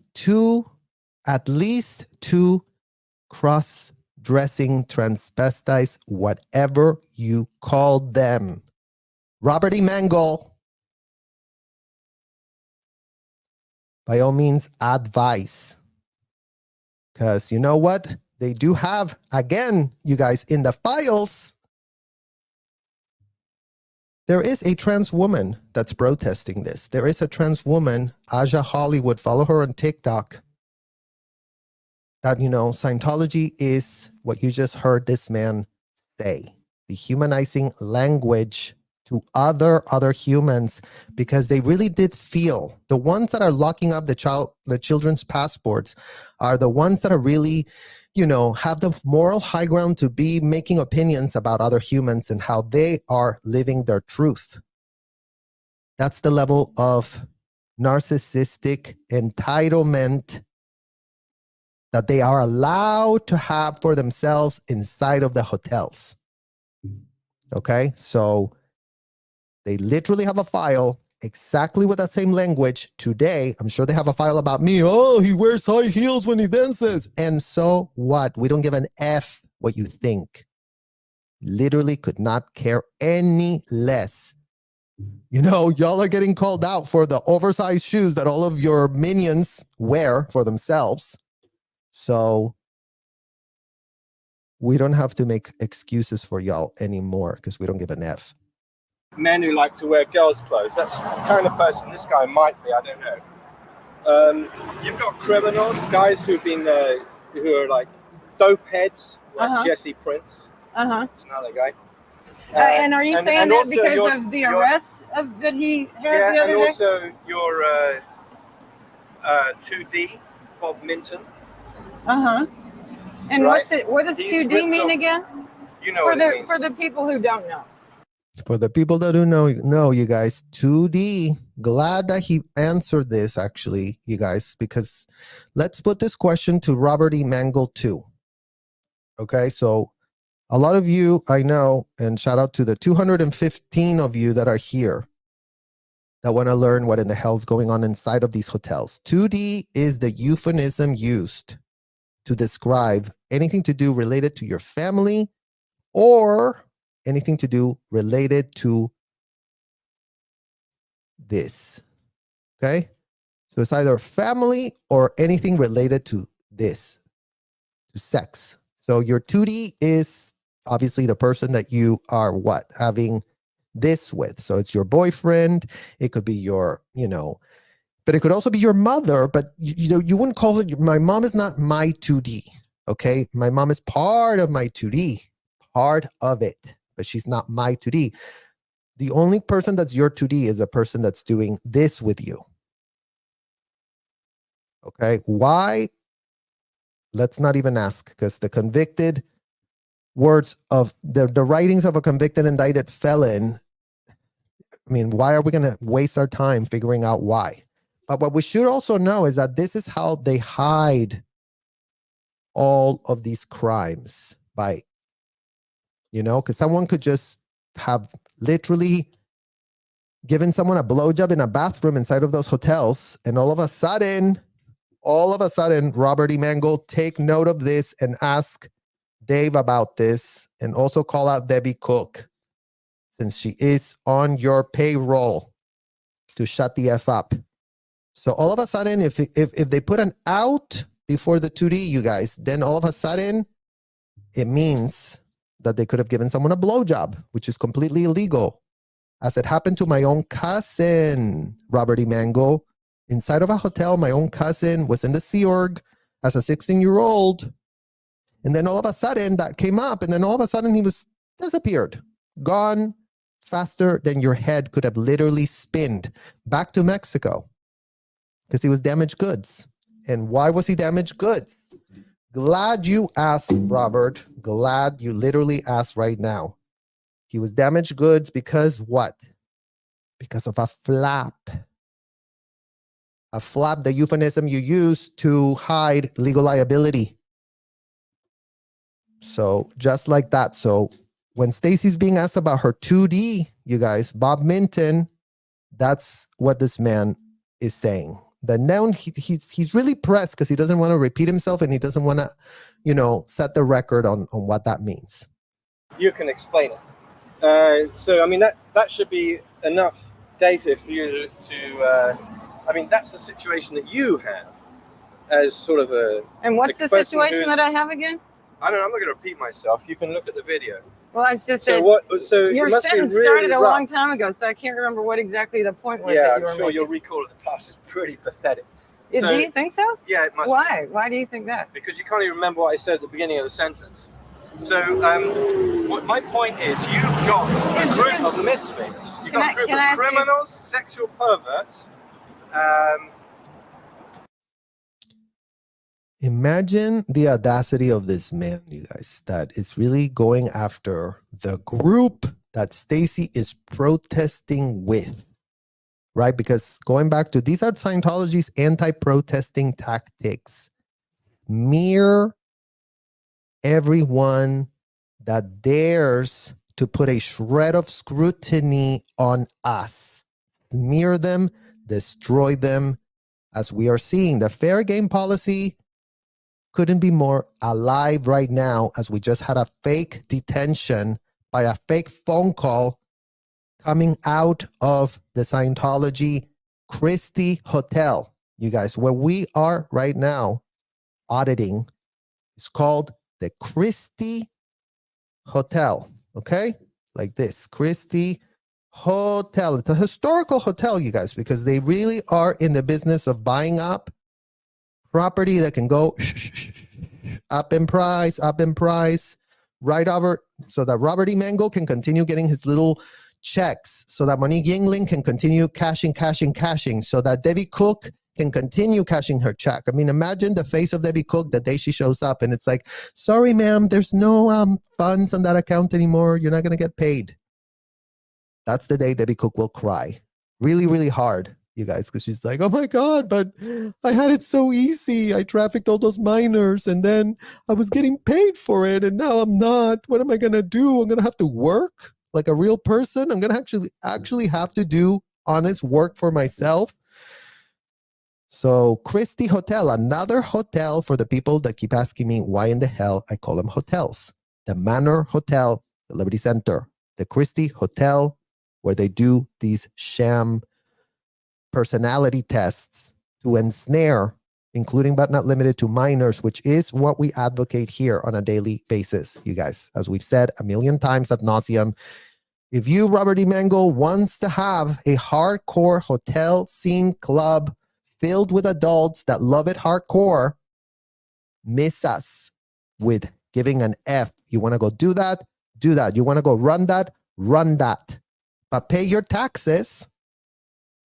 at least two cross-dressing transvestites, whatever you call them. Robert E. Mangle, by all means, advice. Because you know what? They do have, again, you guys, in the files, there is a trans woman that's protesting this. There is a trans woman, Aja Hollywood, follow her on TikTok, that, you know, Scientology is what you just heard this man say, dehumanizing language to other humans, because they really did feel, the ones that are locking up the children's passports are the ones that are really, you know, have the moral high ground to be making opinions about other humans and how they are living their truth. That's the level of narcissistic entitlement that they are allowed to have for themselves inside of the hotels. Okay, so they literally have a file exactly with that same language today. I'm sure they have a file about me. Oh, he wears high heels when he dances. And so what? We don't give an F what you think. Literally could not care any less You know, y'all are getting called out for the oversized shoes that all of your minions wear for themselves. So we don't have to make excuses for y'all anymore because we don't give an F. Men who like to wear girls' clothes. That's the kind of person this guy might be. I don't know. You've got criminals, guys who've been who are like dope heads, like Jesse Prince. It's another guy. And are you saying that also because of the arrest that he had the other and day? also your 2D, Bob Minton. And Right. what does He's 2D mean ripped again? You know what it means. For the people who don't know. For the people that don't know, you guys, 2D, glad that he answered this, actually, you guys, because let's put this question to Robert E. Mangle, too. Okay, so a lot of you, I know, and shout out to the 215 of you that are here that want to learn what in the hell's going on inside of these hotels. 2D is the euphemism used to describe anything to do related to your family or anything to do related to this. Okay? So it's either family or anything related to this, to sex. So your 2D is obviously the person that you are what? Having this with. So it's your boyfriend. It could be your, but it could also be your mother, but you wouldn't call it, my mom is not my 2D. Okay? My mom is part of my 2D, part of it, but she's not my 2D. The only person that's your 2D is the person that's doing this with you. Okay? Why? Let's not even ask, because the convicted words of the writings of a convicted indicted felon, I mean, why are we going to waste our time figuring out why? But what we should also know is that this is how they hide all of these crimes by, because someone could just have literally given someone a blowjob in a bathroom inside of those hotels, and all of a sudden, Robert E. Mangle, take note of this and ask Dave about this, and also call out Debbie Cook, since she is on your payroll, to shut the F up. So all of a sudden, if they put an out before the 2D, you guys, then all of a sudden, it means that they could have given someone a blowjob, which is completely illegal. As it happened to my own cousin, Robert E. Mangle. Inside of a hotel, my own cousin was in the Sea Org as a 16-year-old. And then all of a sudden that came up, and then all of a sudden he was disappeared, gone faster than your head could have literally spinned, back to Mexico, because he was damaged goods. And why was he damaged goods? Glad you asked, Robert. Glad you literally asked right now. He was damaged goods because what? Because of a flap. A flap, the euphemism you use to hide legal liability. So just like that. So when Stacy's being asked about her 2D, you guys, Bob Minton, that's what this man is saying. The noun, he's really pressed because he doesn't want to repeat himself, and he doesn't want to, set the record on what that means. You can explain it. So, I mean, that should be enough data for you to that's the situation that you have as sort of a... And what's the situation that I have again? I don't know, I'm not going to repeat myself. You can look at the video. Well, I just said, your sentence started a long time ago, so I can't remember what exactly the point was. Yeah, that you were I'm sure making. your recall of the past is pretty pathetic. Do you think so? Yeah, it must Why? be. Why do you think that? Because you can't even remember what I said at the beginning of the sentence. So, what my point is, you've got a group of misfits. You've got a group of criminals, sexual perverts. Imagine the audacity of this man, you guys, that is really going after the group that Stacy is protesting with, right? Because going back to, these are Scientology's anti-protesting tactics. Mere everyone that dares to put a shred of scrutiny on us. Smear them, destroy them, as we are seeing. The fair game policy couldn't be more alive right now, as we just had a fake detention by a fake phone call coming out of the Scientology Christie Hotel, you guys, where we are right now auditing. It's called the Christie Hotel, okay? Like this, Christie Hotel. It's a historical hotel, you guys, because they really are in the business of buying up property that can go up in price, right over, so that Robert E. Mango can continue getting his little checks, so that Monique Yingling can continue cashing, so that Debbie Cook can continue cashing her check. I mean, imagine the face of Debbie Cook the day she shows up and it's like, sorry, ma'am, there's no funds on that account anymore. You're not going to get paid. That's the day Debbie Cook will cry really, really hard, you guys, because she's like, oh my God, but I had it so easy. I trafficked all those minors and then I was getting paid for it and now I'm not. What am I going to do? I'm going to have to work like a real person. I'm going to actually have to do honest work for myself. So Christie Hotel, another hotel for the people that keep asking me why in the hell I call them hotels. The Manor Hotel, the Liberty Center, the Christie Hotel, where they do these sham personality tests to ensnare, including but not limited to minors, which is what we advocate here on a daily basis, you guys. As we've said a million times ad nauseum, if you, Robert E. Mango, wants to have a hardcore hotel scene club filled with adults that love it hardcore, miss us with giving an F. You want to go do that? Do that. You want to go run that? Run that. But pay your taxes.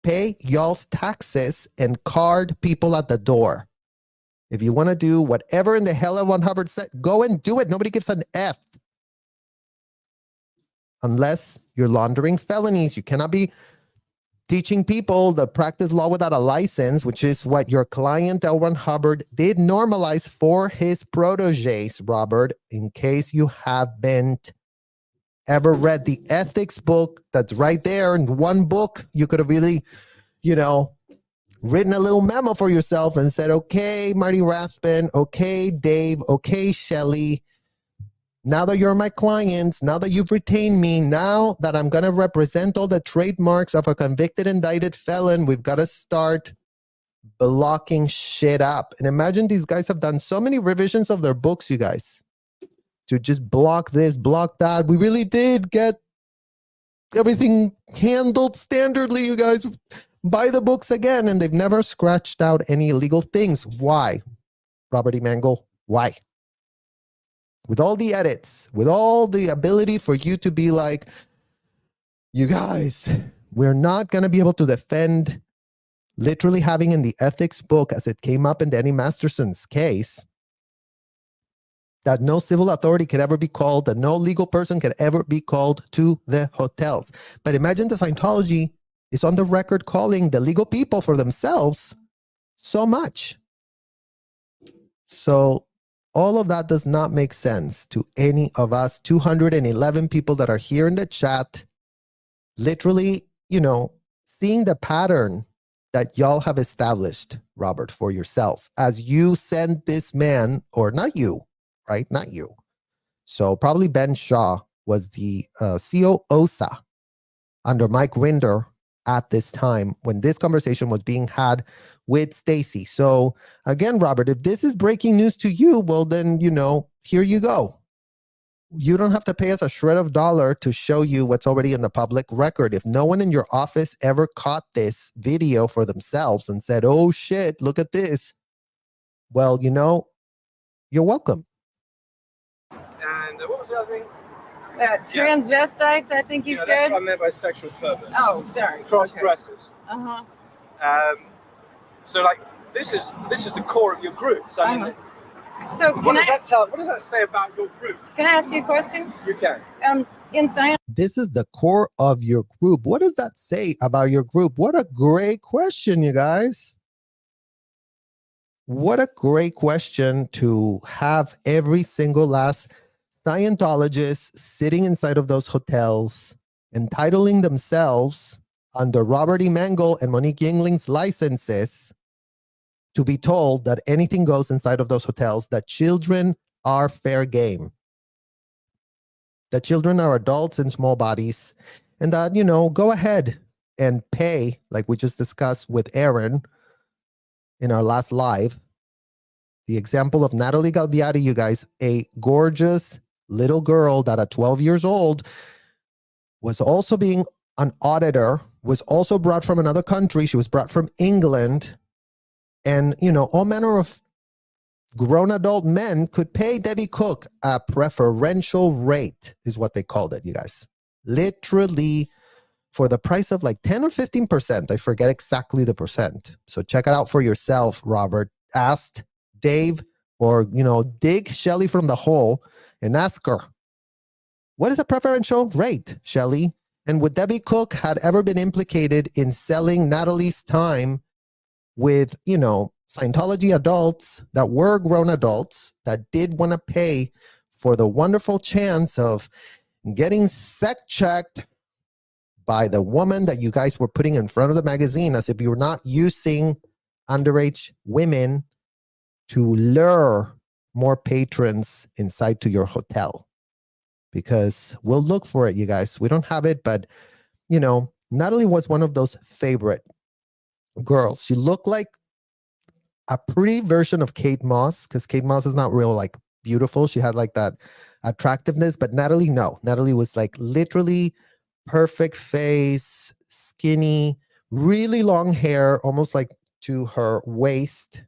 Pay y'all's taxes and card people at the door. If you want to do whatever in the hell L. Ron Hubbard said, go and do it. Nobody gives an F. Unless you're laundering felonies. You cannot be teaching people to practice law without a license, which is what your client, L. Ron Hubbard, did normalize for his proteges, Robert, in case you haven't ever read the ethics book that's right there in one book. You could have really, written a little memo for yourself and said, okay, Marty Rathbun, okay, Dave, okay, Shelley, now that you're my clients, now that you've retained me, now that I'm going to represent all the trademarks of a convicted, indicted felon, we've got to start blocking shit up. And imagine these guys have done so many revisions of their books, you guys, to just block this, block that. We really did get everything handled standardly, you guys. Buy the books again, and they've never scratched out any illegal things. Why? Robert E. Mango, why? With all the edits, with all the ability for you to be like, you guys, we're not going to be able to defend literally having in the ethics book, as it came up in Danny Masterson's case, that no civil authority could ever be called, that no legal person could ever be called to the hotels. But imagine the Scientology is on the record calling the legal people for themselves so much. So all of that does not make sense to any of us 211 people that are here in the chat. Literally, seeing the pattern that y'all have established, Robert, for yourselves as you send this man, or not you, right? Not you. So probably Ben Shaw was the COOSA under Mike Rinder at this time when this conversation was being had with Stacy. So again, Robert, if this is breaking news to you, well then, here you go. You don't have to pay us a shred of dollar to show you what's already in the public record. If no one in your office ever caught this video for themselves and said, oh shit, look at this. Well, you're welcome. And what was the other thing? Transvestites, I think you That's said. what I meant by sexual perverts. Oh, sorry. Cross-dressers. Uh-huh. So, this is the core of your group. So, I mean, So what does that say about your group? Can I ask you a question? You can. In science. This is the core of your group. What does that say about your group? What a great question, you guys. What a great question to have every single last Scientologists sitting inside of those hotels, entitling themselves under Robert E. Mango and Monique Yingling's licenses to be told that anything goes inside of those hotels, that children are fair game, that children are adults in small bodies, and that, go ahead and pay, like we just discussed with Aaron in our last live. The example of Natalie Galbiati, you guys, a gorgeous little girl that at 12 years old was also being an auditor, was also brought from another country. She was brought from England. And, all manner of grown adult men could pay Debbie Cook a preferential rate, is what they called it, you guys. Literally for the price of like 10 or 15%. I forget exactly the percent. So check it out for yourself, Robert. Ask Dave or, dig Shelly from the hole and ask her, what is a preferential rate, Shelly? And would Debbie Cook had ever been implicated in selling Natalie's time with, Scientology adults that were grown adults that did want to pay for the wonderful chance of getting sex checked by the woman that you guys were putting in front of the magazine, as if you were not using underage women to lure more patrons inside to your hotel. Because we'll look for it, you guys. We don't have it, but, Natalie was one of those favorite girls. She looked like a pretty version of Kate Moss, because Kate Moss is not real, like, beautiful. She had like that attractiveness, but Natalie, no. Natalie was like literally perfect face, skinny, really long hair, almost like to her waist,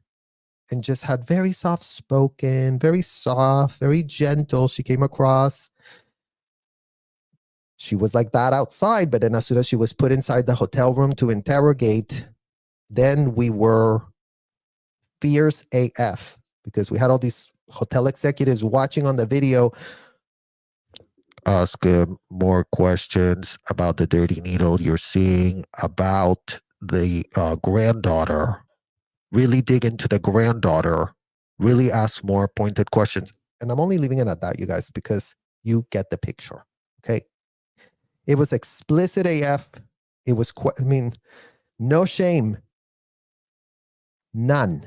and just had very soft spoken, very soft, very gentle. She came across. She was like that outside, but then as soon as she was put inside the hotel room to interrogate, then we were fierce AF, because we had all these hotel executives watching on the video. Ask him more questions about the dirty needle you're seeing, about the granddaughter. Really dig into the granddaughter. Really ask more pointed questions. And I'm only leaving it at that, you guys, because you get the picture. Okay. It was explicit AF. It was, no shame. None.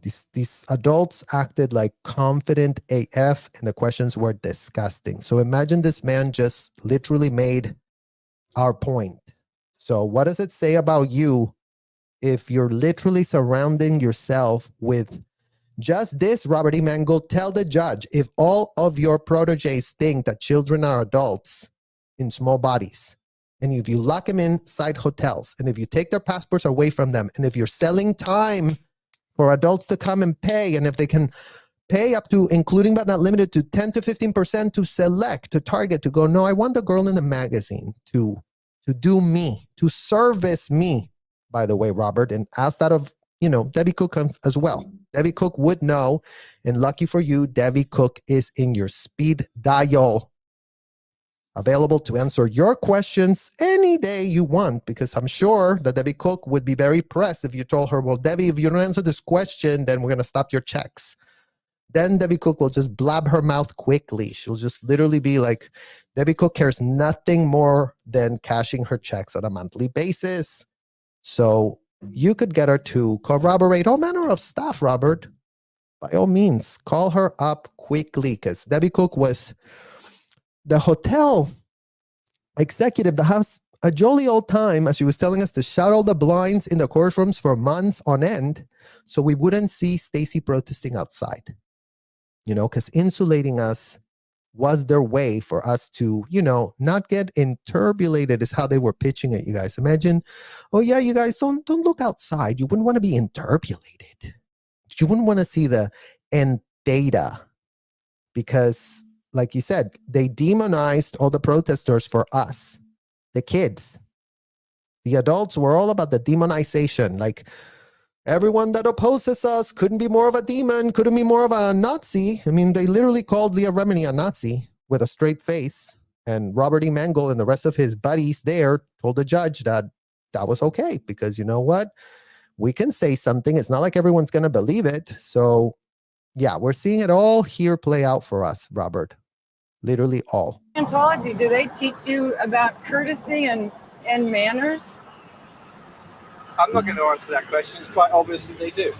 These adults acted like confident AF, and the questions were disgusting. So imagine this man just literally made our point. So what does it say about you if you're literally surrounding yourself with just this, Robert E. Mangle? Tell the judge, if all of your proteges think that children are adults in small bodies, and if you lock them inside hotels, and if you take their passports away from them, and if you're selling time for adults to come and pay, and if they can pay up to, including but not limited to, 10 to 15% to select, to target, to go, no, I want the girl in the magazine to do me, to service me, by the way, Robert, and ask that of, Debbie Cook as well. Debbie Cook would know, and lucky for you, Debbie Cook is in your speed dial, available to answer your questions any day you want, because I'm sure that Debbie Cook would be very pressed if you told her, well, Debbie, if you don't answer this question, then we're going to stop your checks. Then Debbie Cook will just blab her mouth quickly. She'll just literally be like, Debbie Cook cares nothing more than cashing her checks on a monthly basis. So you could get her to corroborate all manner of stuff, Robert. By all means, call her up quickly, because Debbie Cook was the hotel executive that has a jolly old time, as she was telling us, to shut all the blinds in the courtrooms for months on end so we wouldn't see Stacy protesting outside. Because insulating us was their way for us to, not get interbulated, is how they were pitching it, you guys. Imagine, oh yeah, you guys, don't look outside. You wouldn't want to be interbulated. You wouldn't want to see the end data, because like you said, they demonized all the protesters for us, the kids. The adults were all about the demonization. Like, everyone that opposes us couldn't be more of a demon, couldn't be more of a Nazi. I mean, they literally called Leah Remini a Nazi with a straight face. And Robert E. Mangle and the rest of his buddies there told the judge that was okay, because you know what? We can say something. It's not like everyone's going to believe it. So yeah, we're seeing it all here play out for us, Robert. Literally all. Scientology, do they teach you about courtesy and manners? I'm not going to answer that question. It's quite obvious that they do.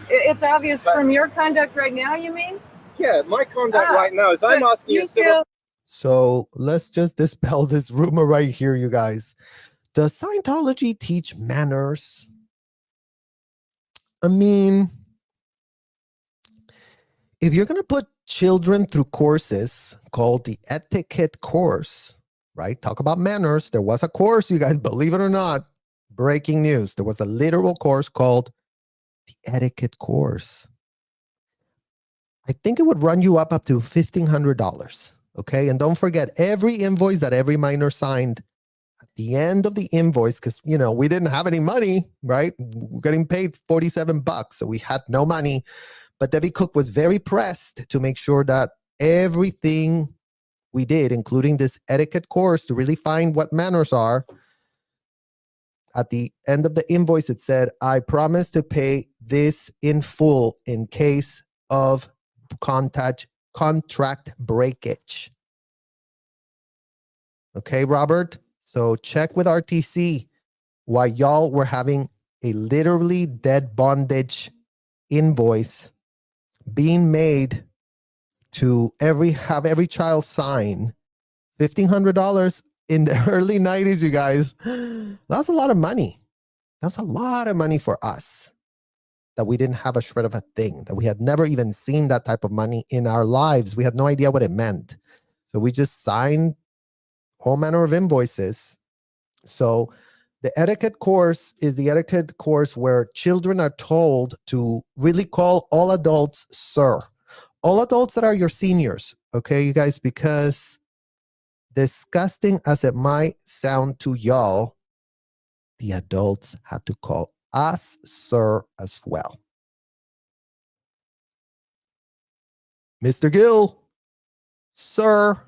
It's obvious from your conduct right now, you mean? Yeah, my conduct right now is, I'm asking you a civil... So let's just dispel this rumor right here, you guys. Does Scientology teach manners? I mean, if you're going to put children through courses called the etiquette course, right? Talk about manners. There was a course, you guys, believe it or not. Breaking news. There was a literal course called the etiquette course. I think it would run you up to $1,500. Okay. And don't forget, every invoice that every minor signed, at the end of the invoice, because, you know, we didn't have any money, right? We're getting paid $47, so we had no money. But Debbie Cook was very pressed to make sure that everything we did, including this etiquette course to really find what manners are, at the end of the invoice, it said, I promise to pay this in full in case of contract breakage. Okay, Robert? So check with RTC why y'all were having a literally dead bondage invoice being made to have every child sign $1,500 in the early 90s, you guys. That's a lot of money. That's a lot of money for us that we didn't have a shred of a thing, that we had never even seen that type of money in our lives. We had no idea what it meant. So we just signed all manner of invoices. So the etiquette course is the etiquette course where children are told to really call all adults sir. All adults that are your seniors, okay, you guys, because disgusting as it might sound to y'all, the adults had to call us sir as well. Mr. Gill, sir.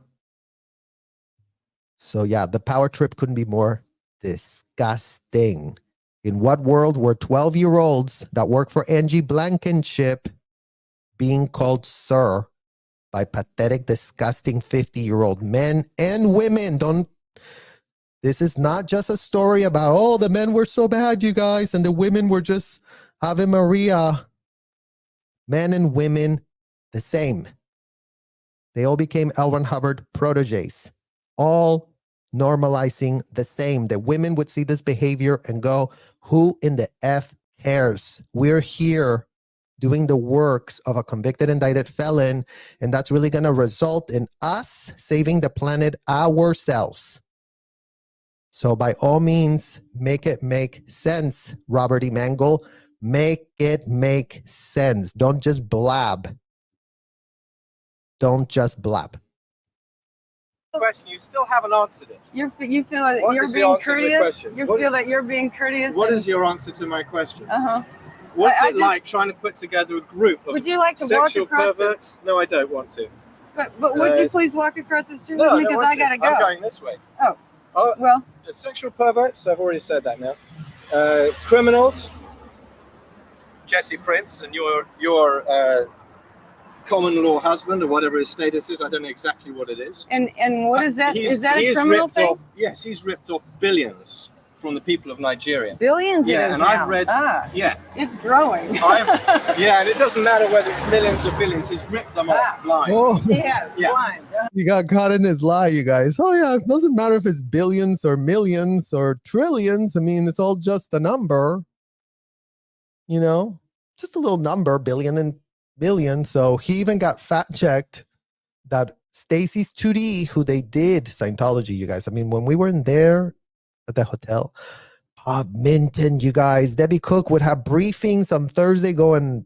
So yeah, the power trip couldn't be more disgusting. In what world were 12-year-olds that work for Angie Blankenship being called sir by pathetic, disgusting 50-year-old men and women? This is not just a story about, oh, the men were so bad, you guys, and the women were just Ave Maria. Men and women, the same. They all became L. Ron Hubbard proteges, all normalizing the same. The women would see this behavior and go, who in the F cares? We're here doing the works of a convicted, indicted felon, and that's really going to result in us saving the planet ourselves. So by all means, make it make sense, Robert E. Mangle. Make it make sense. Don't just blab. Don't just blab. Question, you still haven't answered it. You feel that What you're is the being answer to the courteous? question? You What- feel that you're being courteous? What is your answer to my question? Uh-huh. What's I it like just- trying to put together a group of Would you like to walk sexual across perverts? No, I don't want to. But would you please walk across the street No, with I me don't because want I to. gotta go. I'm going this way. Oh. Oh, Well, sexual perverts, I've already said that now. Criminals, Jesse Prince, and your common law husband, or whatever his status is. I don't know exactly what it is. and what is that? Is that a He's criminal ripped thing? off, yes, he's ripped off billions from the people of Nigeria. Billions Yeah, it is and now. I've read, yeah, It's growing. yeah, and it doesn't matter whether it's millions or billions. He's ripped them off blind. Oh, Yeah, Yeah. blind. you got caught in his lie, you guys. Oh yeah, it doesn't matter if it's billions or millions or trillions. I mean, it's all just a number. You know, just a little number, billion and billion. So he even got fact checked that Stacy's 2D, who they did Scientology, you guys. I mean, when we were in there at the hotel, Bob Minton, you guys, Debbie Cook would have briefings on Thursday going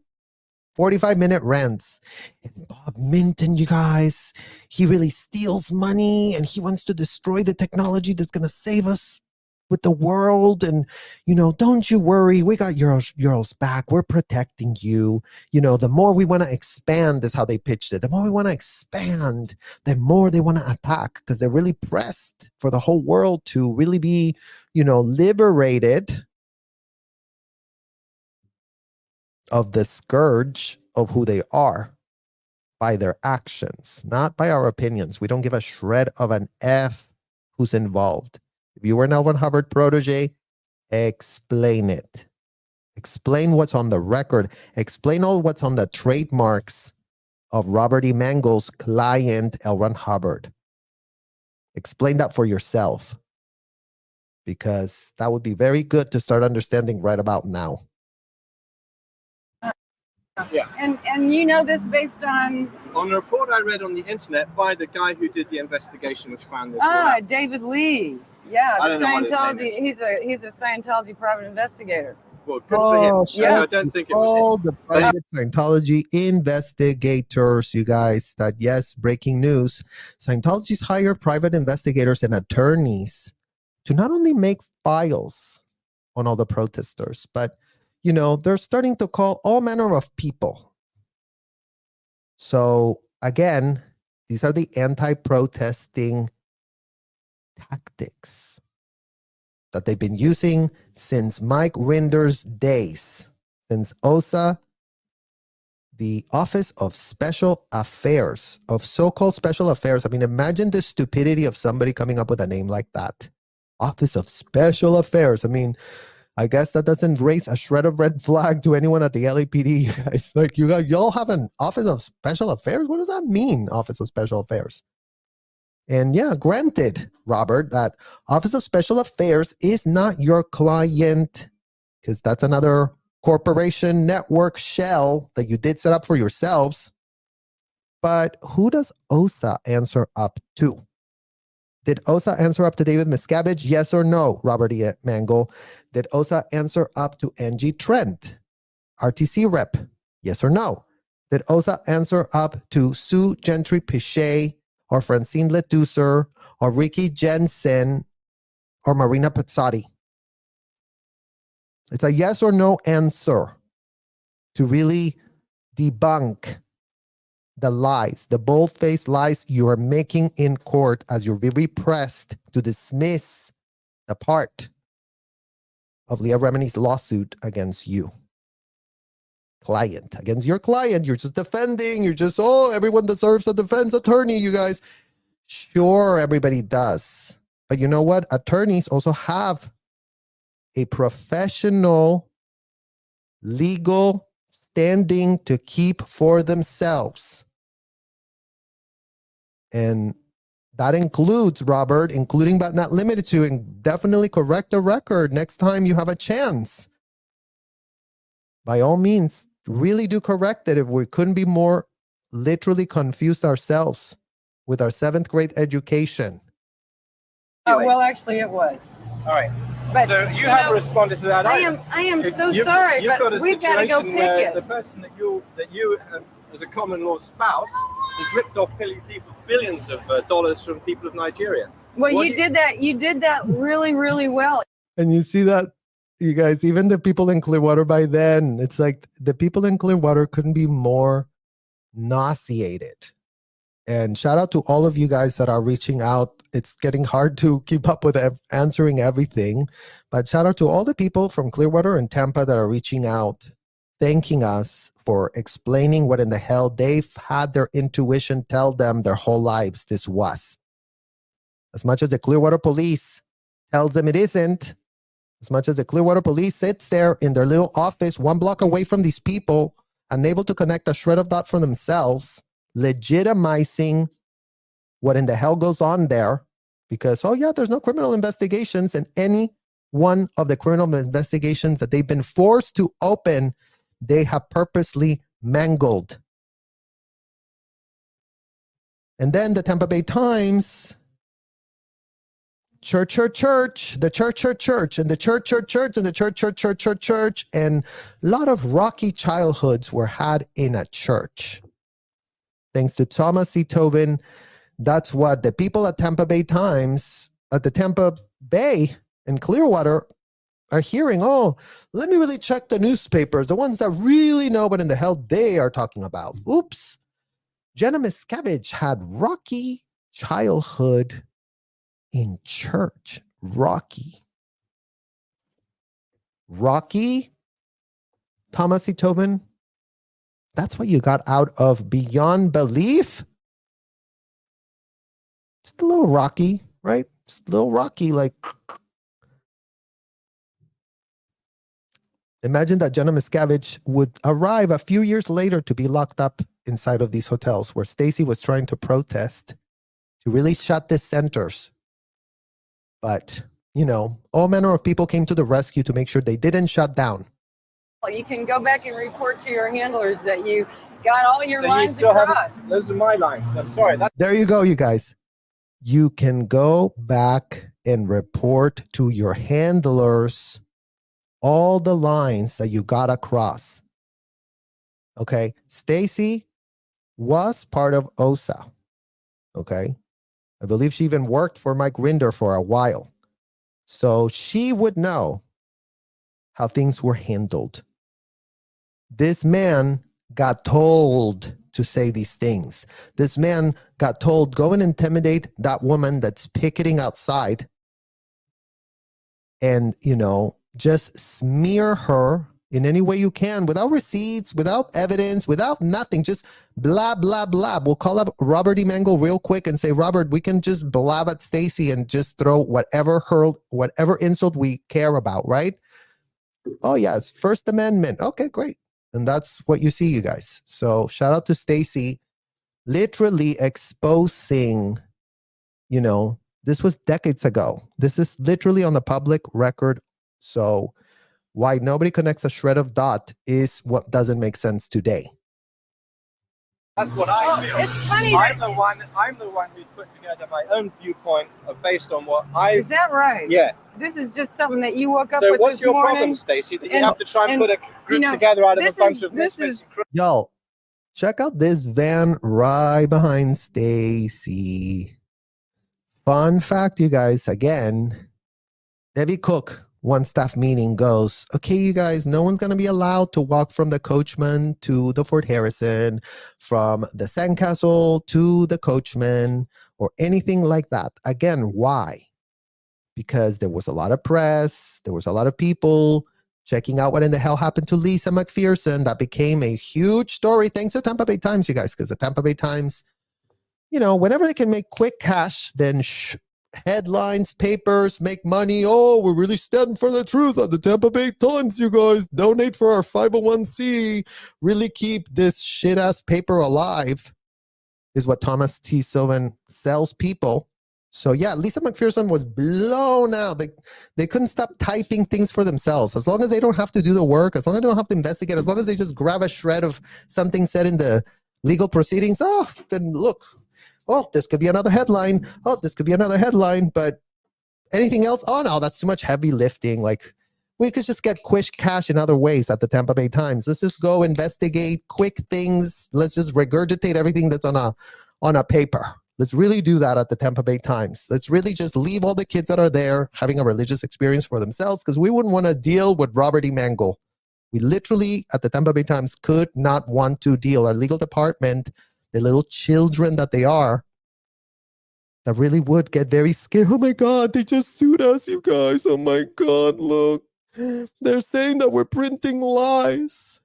45-minute rants. And Bob Minton, you guys, he really steals money and he wants to destroy the technology that's going to save us with the world. And, you know, don't you worry. We got Euro's back. We're protecting you. You know, the more we want to expand is how they pitched it. The more we want to expand, the more they want to attack because they're really pressed for the whole world to really be, you know, liberated of the scourge of who they are by their actions, not by our opinions. We don't give a shred of an F who's involved. If you were an L. Ron Hubbard protege, explain it. Explain what's on the record. Explain all what's on the trademarks of Robert E. Mangle's client, L. Ron Hubbard. Explain that for yourself, because that would be very good to start understanding right about now. Yeah. And you know this based on On a report I read on the internet by the guy who did the investigation, which found this. David Lee. Yeah, I the don't know what his name Scientology. is. He's a Scientology private investigator. Well, good for him. shout I out don't to think it was all him. the private Scientology investigators, you guys, that yes, breaking news. Scientology's hired private investigators and attorneys to not only make files on all the protesters, but, you know, they're starting to call all manner of people. So again, these are the anti-protesting tactics that they've been using since Mike Rinder's days, since OSA, the Office of Special Affairs, of so-called special affairs. I mean, imagine the stupidity of somebody coming up with a name like that. Office of Special Affairs. I mean, I guess that doesn't raise a shred of red flag to anyone at the LAPD. You guys, like, y'all have an Office of Special Affairs? What does that mean, Office of Special Affairs? And yeah, granted, Robert, that Office of Special Affairs is not your client, because that's another corporation network shell that you did set up for yourselves. But who does OSA answer up to? Did OSA answer up to David Miscavige? Yes or no, Robert E. Mangle? Did OSA answer up to Angie Trent, RTC rep? Yes or no? Did OSA answer up to Sue Gentry-Pichet, or Francine Letuser, or Ricky Jensen, or Marina Pazzotti? It's a yes or no answer to really debunk the lies, the bold-faced lies you are making in court as you're very pressed to dismiss the part of Leah Remini's lawsuit against you. Client, against your client. You're just defending. You're just, oh, everyone deserves a defense attorney, you guys. Sure, everybody does. But you know what? Attorneys also have a professional legal standing to keep for themselves. And that includes, Robert, including but not limited to, and definitely correct the record next time you have a chance. By all means, really do correct it if we couldn't be more literally confused ourselves with our 7th grade education. Oh, well, actually, it was. All right. But so you haven't responded to that. I am so sorry, but we've got to go pick it. The person that you as a common law spouse has ripped off billions of dollars from people of Nigeria. Well, you did that really, really well. And you see that, you guys, even the people in Clearwater by then, it's like the people in Clearwater couldn't be more nauseated. And shout out to all of you guys that are reaching out. It's getting hard to keep up with answering everything. But shout out to all the people from Clearwater and Tampa that are reaching out, thanking us for explaining what in the hell they've had their intuition tell them their whole lives this was. As much as the Clearwater police tells them it isn't, as much as the Clearwater police sits there in their little office 1 block away from these people, unable to connect a shred of that for themselves, legitimizing what in the hell goes on there, because, oh yeah, there's no criminal investigations, and any one of the criminal investigations that they've been forced to open, they have purposely mangled. And then the Tampa Bay Times, church, and the church, and the church, and a lot of rocky childhoods were had in a church. Thanks to Thomas C. Tobin, that's what the people at Tampa Bay Times, at the Tampa Bay and Clearwater are hearing. Oh, let me really check the newspapers, the ones that really know what in the hell they are talking about. Oops. Jenna Miscavige had rocky childhood in church. Rocky, Thomas C. Tobin. That's what you got out of Beyond Belief? Just a little rocky, right? Just a little rocky, like. Imagine that Jenna Miscavige would arrive a few years later to be locked up inside of these hotels where Stacy was trying to protest to really shut the centers. But, you know, all manner of people came to the rescue to make sure they didn't shut down. You can go back and report to your handlers that you got all your So lines you still across. those are my lines. I'm sorry. There you go, you guys. You can go back and report to your handlers all the lines that you got across. Okay. Stacy was part of OSA. Okay. I believe she even worked for Mike Rinder for a while. So she would know how things were handled. This man got told to say these things. This man got told, go and intimidate that woman that's picketing outside and, you know, just smear her in any way you can without receipts, without evidence, without nothing. Just blah, blah, blah. We'll call up Robert E. Mangle real quick and say, Robert, we can just blab at Stacy and just throw whatever insult we care about, right? Oh, yeah, it's First Amendment. Okay, great. And that's what you see, you guys. So shout out to Stacy, literally exposing, you know, this was decades ago. This is literally on the public record. So why nobody connects a shred of dot is what doesn't make sense today. That's what I feel. It's funny. I'm the one who's put together my own viewpoint based on what I. Is that right? Yeah. This is just something that you woke up So with what's this your morning. problem, Stacy? That you And- have to try and put a group you know, together out of a this bunch is- of this misfits is- and Y'all, check out this van right behind Stacy. Fun fact, you guys, again, Debbie Cook, one staff meeting goes, okay, you guys, no one's going to be allowed to walk from the Coachman to the Fort Harrison, from the Sandcastle to the Coachman, or anything like that. Again, why? Because there was a lot of press, there was a lot of people checking out what in the hell happened to Lisa McPherson. That became a huge story thanks to Tampa Bay Times, you guys, because the Tampa Bay Times, you know, whenever they can make quick cash, then headlines, papers, make money. Oh, we're really standing for the truth at the Tampa Bay Times, you guys. Donate for our 501c. Really keep this shit-ass paper alive is what Thomas T. Sylvan sells people. So yeah, Lisa McPherson was blown out. They couldn't stop typing things for themselves. As long as they don't have to do the work, as long as they don't have to investigate, as long as they just grab a shred of something said in the legal proceedings, oh, then look, oh, this could be another headline. Oh, this could be another headline. But anything else? Oh, no, that's too much heavy lifting. Like, we could just get quick cash in other ways at the Tampa Bay Times. Let's just go investigate quick things. Let's just regurgitate everything that's on a paper. Let's really do that at the Tampa Bay Times. Let's really just leave all the kids that are there having a religious experience for themselves, because we wouldn't want to deal with Robert E. Mangle. We literally, at the Tampa Bay Times, could not want to deal. Our legal department, the little children that they are, that really would get very scared. Oh my God, they just sued us, you guys. Oh my God, look. They're saying that we're printing lies.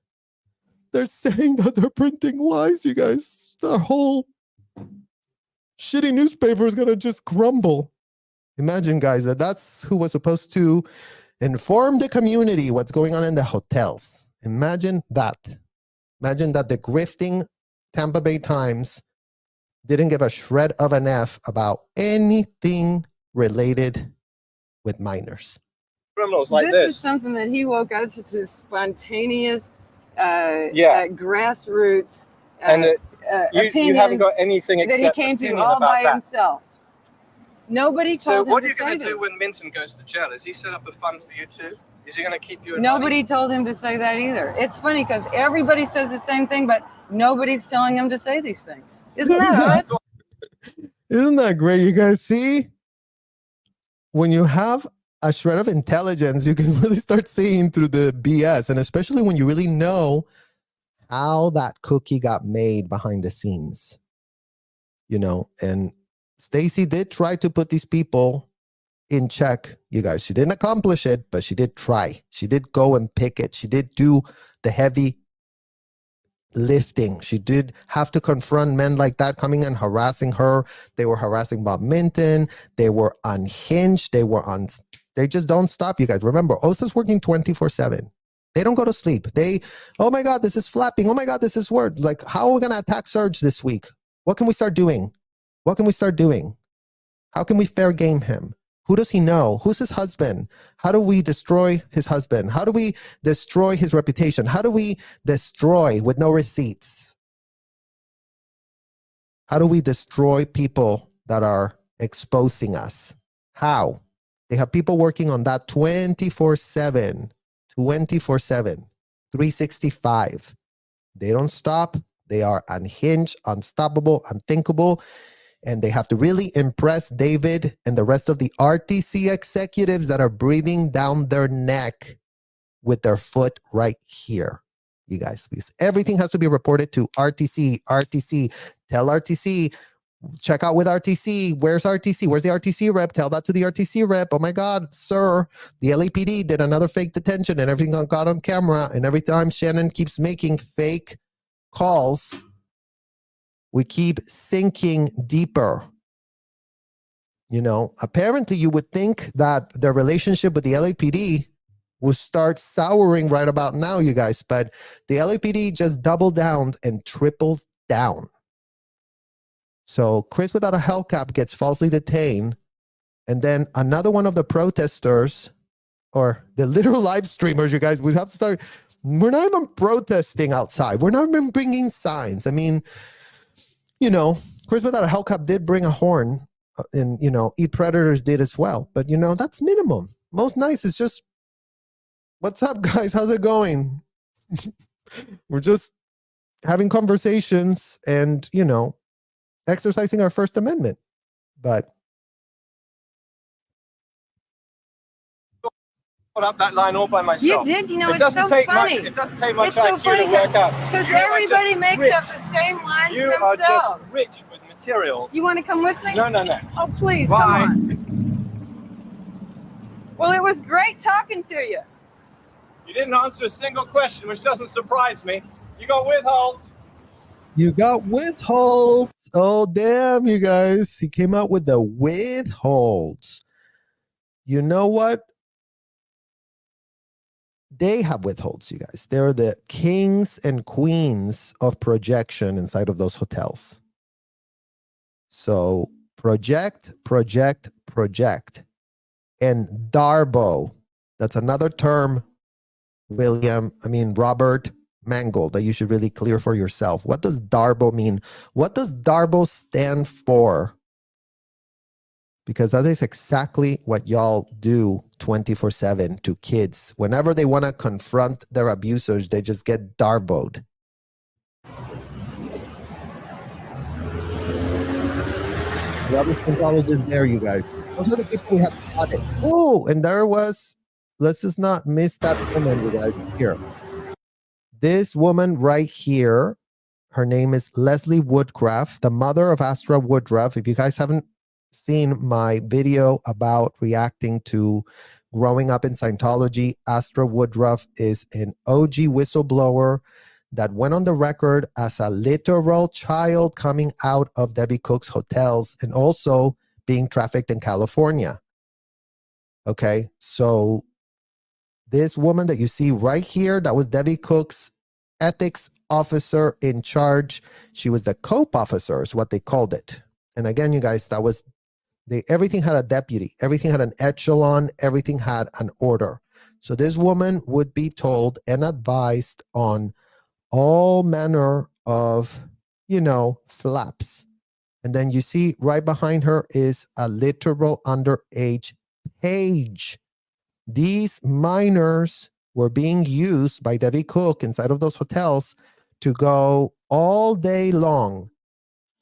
They're saying that they're printing lies, you guys. Our whole shitty newspaper is going to just crumble. Imagine, guys, that's who was supposed to inform the community what's going on in the hotels. Imagine that. Imagine that the grifting Tampa Bay Times didn't give a shred of an F about anything related with minors. criminals like this this. is something that he woke up to, this spontaneous, Yeah. grassroots And you opinions haven't got anything that except he came to opinion all about by that. himself. Nobody So told what are him you to say going to do this. when Minton goes to jail? Is he set up a fund for you too? Is he going to keep you in Nobody told him to say that either. It's funny because everybody says the same thing, but nobody's telling him to say these things. Isn't that odd? Isn't that great, you guys? See? When you have a shred of intelligence, you can really start seeing through the BS. And especially when you really know how that cookie got made behind the scenes. You know, and Stacy did try to put these people in check, you guys. She didn't accomplish it, but she did try. She did go and pick it. She did do the heavy lifting. She did have to confront men like that coming and harassing her. They were harassing Bob Minton. They were unhinged. They just don't stop, you guys. Remember, OSA's working 24/7. They don't go to sleep. Oh my God, this is flapping. Oh my God, this is word. Like, how are we going to attack Surge this week? What can we start doing? What can we start doing? How can we fair game him? Who does he know? Who's his husband? How do we destroy his husband? How do we destroy his reputation? How do we destroy with no receipts? How do we destroy people that are exposing us? How? They have people working on that 24/7, 365. They don't stop. They are unhinged, unstoppable, unthinkable. And they have to really impress David and the rest of the RTC executives that are breathing down their neck with their foot right here. You guys, because everything has to be reported to RTC. RTC, tell RTC, check out with RTC. Where's RTC? Where's the RTC rep? Tell that to the RTC rep. Oh my God, sir, the LAPD did another fake detention and everything got on camera. And every time Shannon keeps making fake calls, we keep sinking deeper. You know, apparently you would think that the relationship with the LAPD will start souring right about now, you guys, but the LAPD just doubled down and tripled down. So Chris without a hellcap gets falsely detained, and then another one of the protesters, or the literal live streamers, you guys, we have to start, we're not even protesting outside. We're not even bringing signs. I mean, you know, Chris without a hellcap did bring a horn, and, you know, Eat Predators did as well. But, you know, that's minimum. Most nice is just, what's up, guys? How's it going? We're just having conversations and, you know, exercising our First Amendment. But put up that line all by myself. You did, you know, it it's so funny. It doesn't take much It's so IQ funny to work out. because You are everybody just makes rich. up the same lines You are themselves. just rich with material. You want to come with me? No. Oh, please, Bye. come on. Well, it was great talking to you. You didn't answer a single question, which doesn't surprise me. You got withholds. you got withholds. Oh, damn, you guys. He came out with the withholds. You know what? They have withholds, you guys. They're the kings and queens of projection inside of those hotels. So project. And Darbo, that's another term, Robert Mangold, that you should really clear for yourself. What does Darbo mean? What does Darbo stand for? Because that is exactly what y'all do 24/7 to kids. Whenever they want to confront their abusers, they just get Darboed. The other psychologists there, you guys. Those are the people we have taught it. Oh, and there was, let's just not miss that woman, you guys, here. This woman right here, her name is Leslie Woodruff, the mother of Astra Woodruff. If you guys haven't seen my video about reacting to growing up in Scientology, Astra Woodruff is an OG whistleblower that went on the record as a literal child coming out of Debbie Cook's hotels and also being trafficked in California. Okay, so this woman that you see right here, that was Debbie Cook's ethics officer in charge. She was the COPE officer is what they called it. And again, you guys, that was, everything had a deputy, everything had an echelon, everything had an order. So this woman would be told and advised on all manner of, flaps. And then you see right behind her is a literal underage page. These minors were being used by Debbie Cook inside of those hotels to go all day long.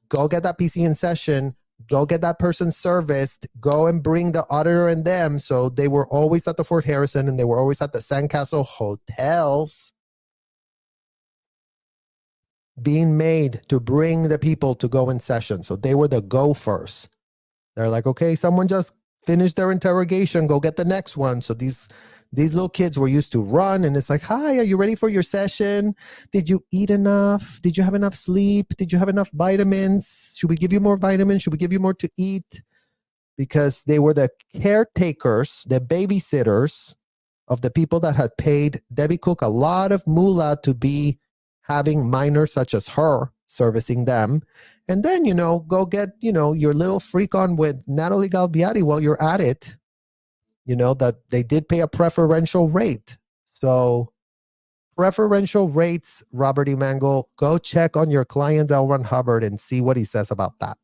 Go get that PC in session. Go get that person serviced. Go and bring the auditor and them. So they were always at the Fort Harrison and they were always at the Sandcastle hotels, being made to bring the people to go in session. So they were the gophers. They're like, okay, someone just finished their interrogation. Go get the next one. So these little kids were used to run, and it's like, hi, are you ready for your session? Did you eat enough? Did you have enough sleep? Did you have enough vitamins? Should we give you more vitamins? Should we give you more to eat? Because they were the caretakers, the babysitters of the people that had paid Debbie Cook a lot of moolah to be having minors such as her servicing them. And then, go get, your little freak on with Natalie Galbiati while you're at it. That they did pay a preferential rate. So preferential rates, Robert E. Mangle, go check on your client, L. Ron Hubbard, and see what he says about that.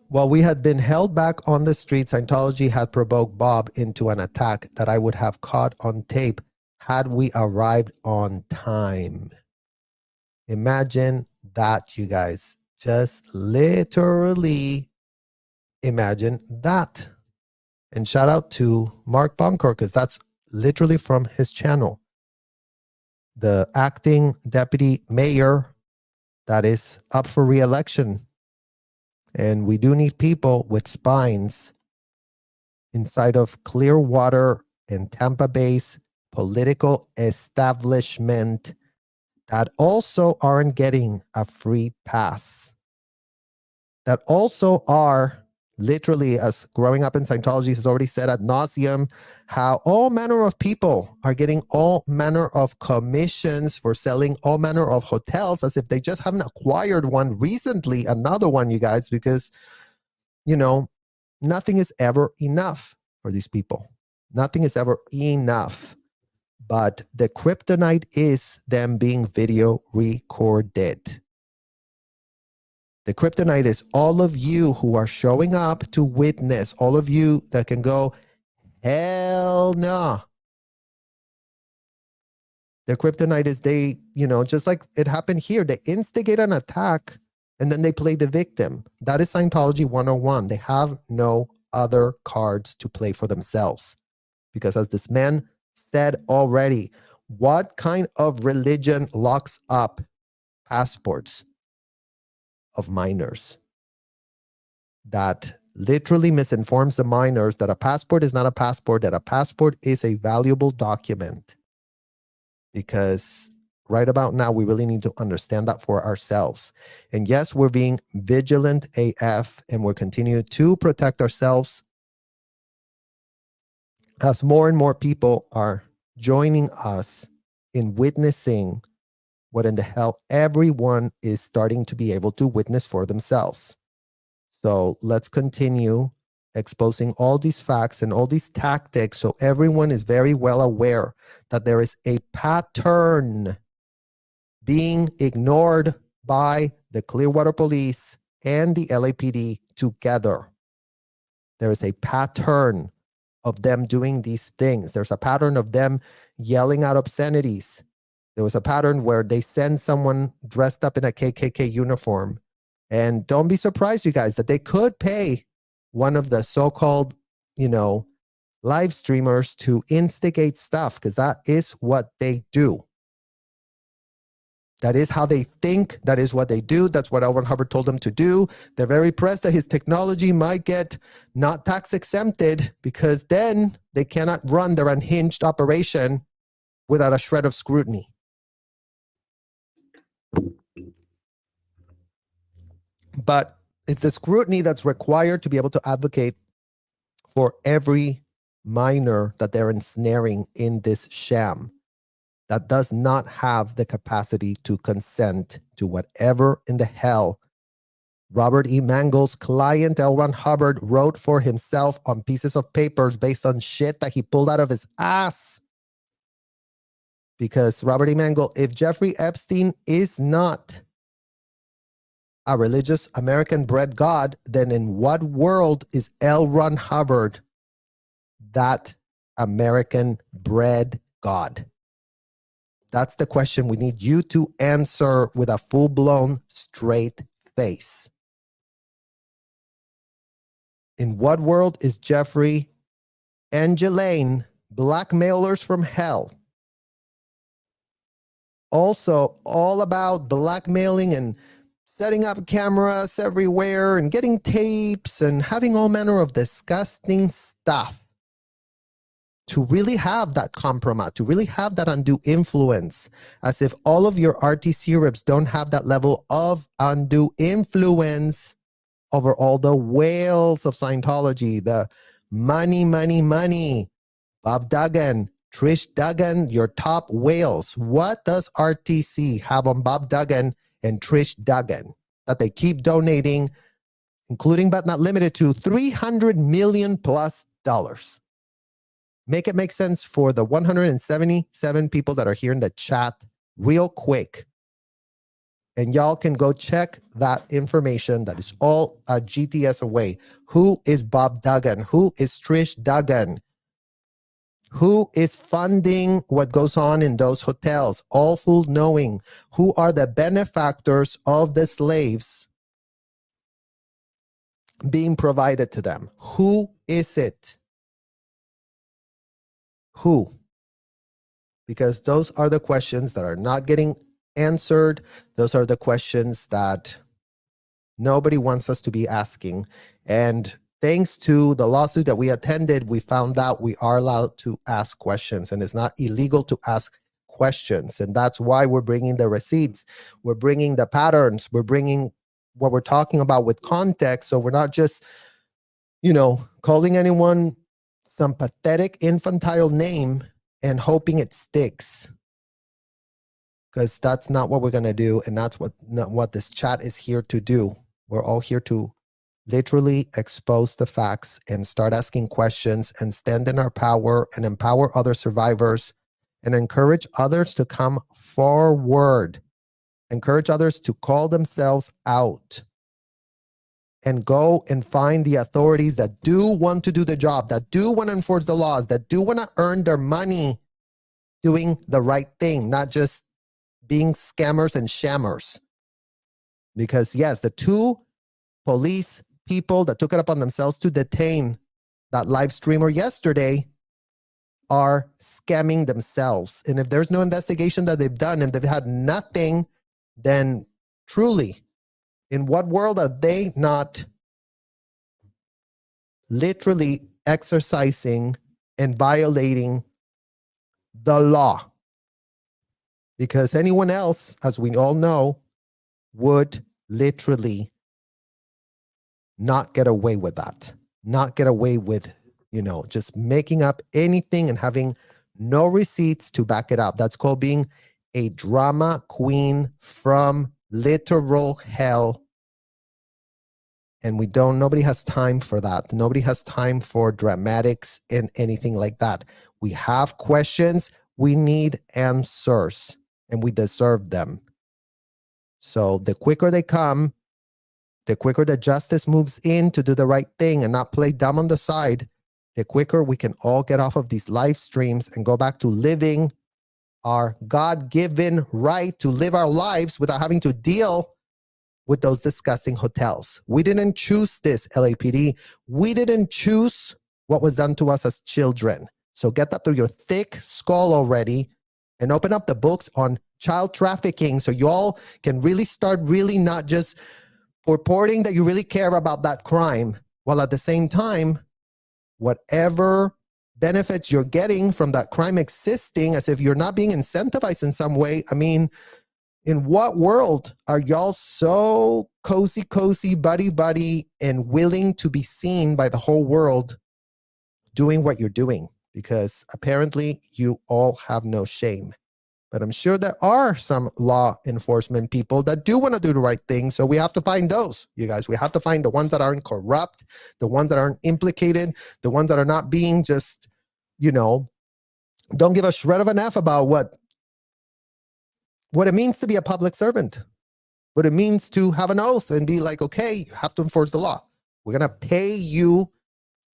While we had been held back on the street, Scientology had provoked Bob into an attack that I would have caught on tape had we arrived on time. Imagine that, you guys. Just literally imagine that. And shout out to Mark Bunker, because that's literally from his channel. The acting deputy mayor that is up for re-election. And we do need people with spines inside of Clearwater and Tampa Bay's political establishment that also aren't getting a free pass. That also are literally, as growing up in Scientology has already said ad nauseum, how all manner of people are getting all manner of commissions for selling all manner of hotels, as if they just haven't acquired one recently, another one, you guys, because, nothing is ever enough for these people. Nothing is ever enough. But the kryptonite is them being video recorded. The kryptonite is all of you who are showing up to witness, all of you that can go, hell no. The kryptonite is they, just like it happened here, they instigate an attack and then they play the victim. That is Scientology 101. They have no other cards to play for themselves. Because as this man said already, what kind of religion locks up passports of minors? That literally misinforms the minors that a passport is not a passport, that a passport is a valuable document. Because right about now, we really need to understand that for ourselves. And yes, we're being vigilant AF, and we're continuing to protect ourselves as more and more people are joining us in witnessing what in the hell everyone is starting to be able to witness for themselves. So let's continue exposing all these facts and all these tactics so everyone is very well aware that there is a pattern being ignored by the Clearwater Police and the LAPD together. There is a pattern of them doing these things. There's a pattern of them yelling out obscenities. There was a pattern where they send someone dressed up in a KKK uniform. And don't be surprised, you guys, that they could pay one of the so-called, live streamers to instigate stuff, because that is what they do. That is how they think. That is what they do. That's what L. Ron Hubbard told them to do. They're very pressed that his technology might get not tax exempted, because then they cannot run their unhinged operation without a shred of scrutiny. But it's the scrutiny that's required to be able to advocate for every minor that they're ensnaring in this sham that does not have the capacity to consent to whatever in the hell Robert E. Mangle's client, L. Ron Hubbard, wrote for himself on pieces of papers based on shit that he pulled out of his ass. Because Robert E. Mangle, if Jeffrey Epstein is not a religious American-bred God, then in what world is L. Ron Hubbard that American-bred God? That's the question we need you to answer with a full-blown straight face. In what world is Jeffrey and Ghislaine blackmailers from hell? Also, all about blackmailing and setting up cameras everywhere and getting tapes and having all manner of disgusting stuff to really have that compromise, to really have that undue influence, as if all of your RTC ribs don't have that level of undue influence over all the whales of Scientology, the money, Bob Duggan, Trish Duggan, your top whales. What does RTC have on Bob Duggan and Trish Duggan that they keep donating, including but not limited to $300 million plus? Make it make sense for the 177 people that are here in the chat real quick. And y'all can go check that information that is all at GTS away. Who is Bob Duggan? Who is Trish Duggan? Who is funding what goes on in those hotels? All full knowing. Who are the benefactors of the slaves being provided to them? Who is it? Who? Because those are the questions that are not getting answered. Those are the questions that nobody wants us to be asking. And thanks to the lawsuit that we attended, we found out we are allowed to ask questions, and it's not illegal to ask questions. And that's why we're bringing the receipts. We're bringing the patterns. We're bringing what we're talking about with context. So we're not just, calling anyone some pathetic infantile name and hoping it sticks. Because that's not what we're going to do. And that's not what this chat is here to do. We're all here to literally expose the facts and start asking questions and stand in our power and empower other survivors and encourage others to come forward. Encourage others to call themselves out and go and find the authorities that do want to do the job, that do want to enforce the laws, that do want to earn their money doing the right thing, not just being scammers and shammers. Because yes, the two police people that took it up on themselves to detain that live streamer yesterday are scamming themselves. And if there's no investigation that they've done and they've had nothing, then truly, in what world are they not literally exercising and violating the law? Because anyone else, as we all know, would literally not get away with that. Not get away with, just making up anything and having no receipts to back it up. That's called being a drama queen from literal hell. And nobody has time for that. Nobody has time for dramatics and anything like that. We have questions. We need answers. And we deserve them. So the quicker they come, the quicker the justice moves in to do the right thing and not play dumb on the side, the quicker we can all get off of these live streams and go back to living our God-given right to live our lives without having to deal with those disgusting hotels. We didn't choose this, LAPD. We didn't choose what was done to us as children. So get that through your thick skull already and open up the books on child trafficking so you all can really start really not just purporting that you really care about that crime, while at the same time, whatever benefits you're getting from that crime existing, as if you're not being incentivized in some way. I mean, in what world are y'all so cozy, buddy, and willing to be seen by the whole world doing what you're doing? Because apparently you all have no shame. But I'm sure there are some law enforcement people that do want to do the right thing. So we have to find those, you guys. We have to find the ones that aren't corrupt, the ones that aren't implicated, the ones that are not being just, don't give a shred of an F about what it means to be a public servant, what it means to have an oath and be like, okay, you have to enforce the law. We're going to pay you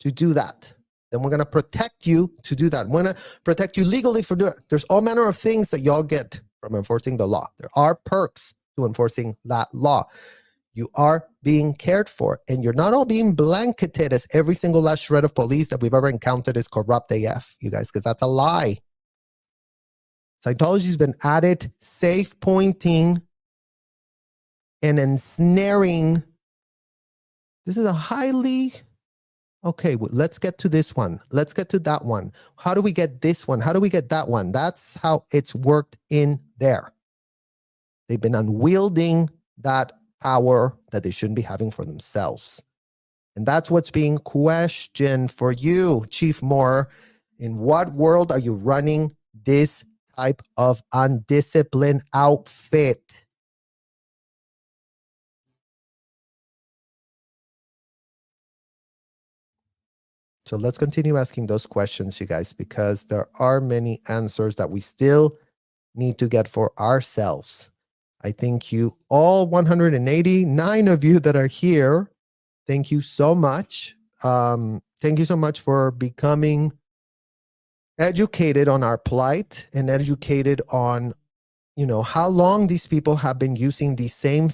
to do that. Then we're going to protect you to do that. We're going to protect you legally for doing it. There's all manner of things that y'all get from enforcing the law. There are perks to enforcing that law. You are being cared for, and you're not all being blanketed as every single last shred of police that we've ever encountered is corrupt AF, you guys, because that's a lie. Scientology's been at it, safe pointing and ensnaring. This is a highly... Okay, well, let's get to this one. Let's get to that one. How do we get this one? How do we get that one? That's how it's worked in there. They've been unwielding that power that they shouldn't be having for themselves. And that's what's being questioned for you, Chief Moore. In what world are you running this type of undisciplined outfit? So let's continue asking those questions, you guys, because there are many answers that we still need to get for ourselves. I thank you all 189 of you that are here. Thank you so much. Thank you so much for becoming educated on our plight and educated on, how long these people have been using the same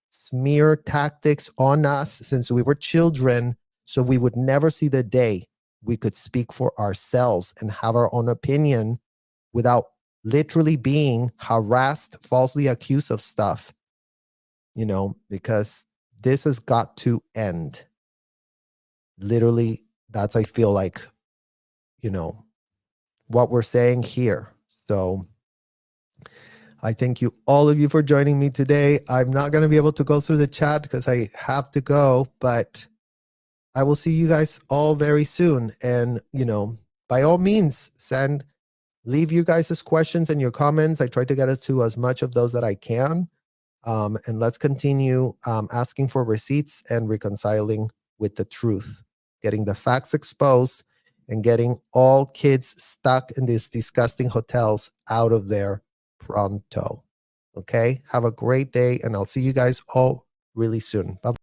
smear tactics on us since we were children, so we would never see the day we could speak for ourselves and have our own opinion without literally being harassed, falsely accused of stuff, because this has got to end. Literally, that's, I feel like, what we're saying here. So I thank you, all of you, for joining me today. I'm not going to be able to go through the chat because I have to go, but I will see you guys all very soon. And, by all means, leave you guys' questions and your comments. I try to get to as much of those that I can. And let's continue asking for receipts and reconciling with the truth, getting the facts exposed and getting all kids stuck in these disgusting hotels out of there pronto. Okay? Have a great day, and I'll see you guys all really soon. Bye.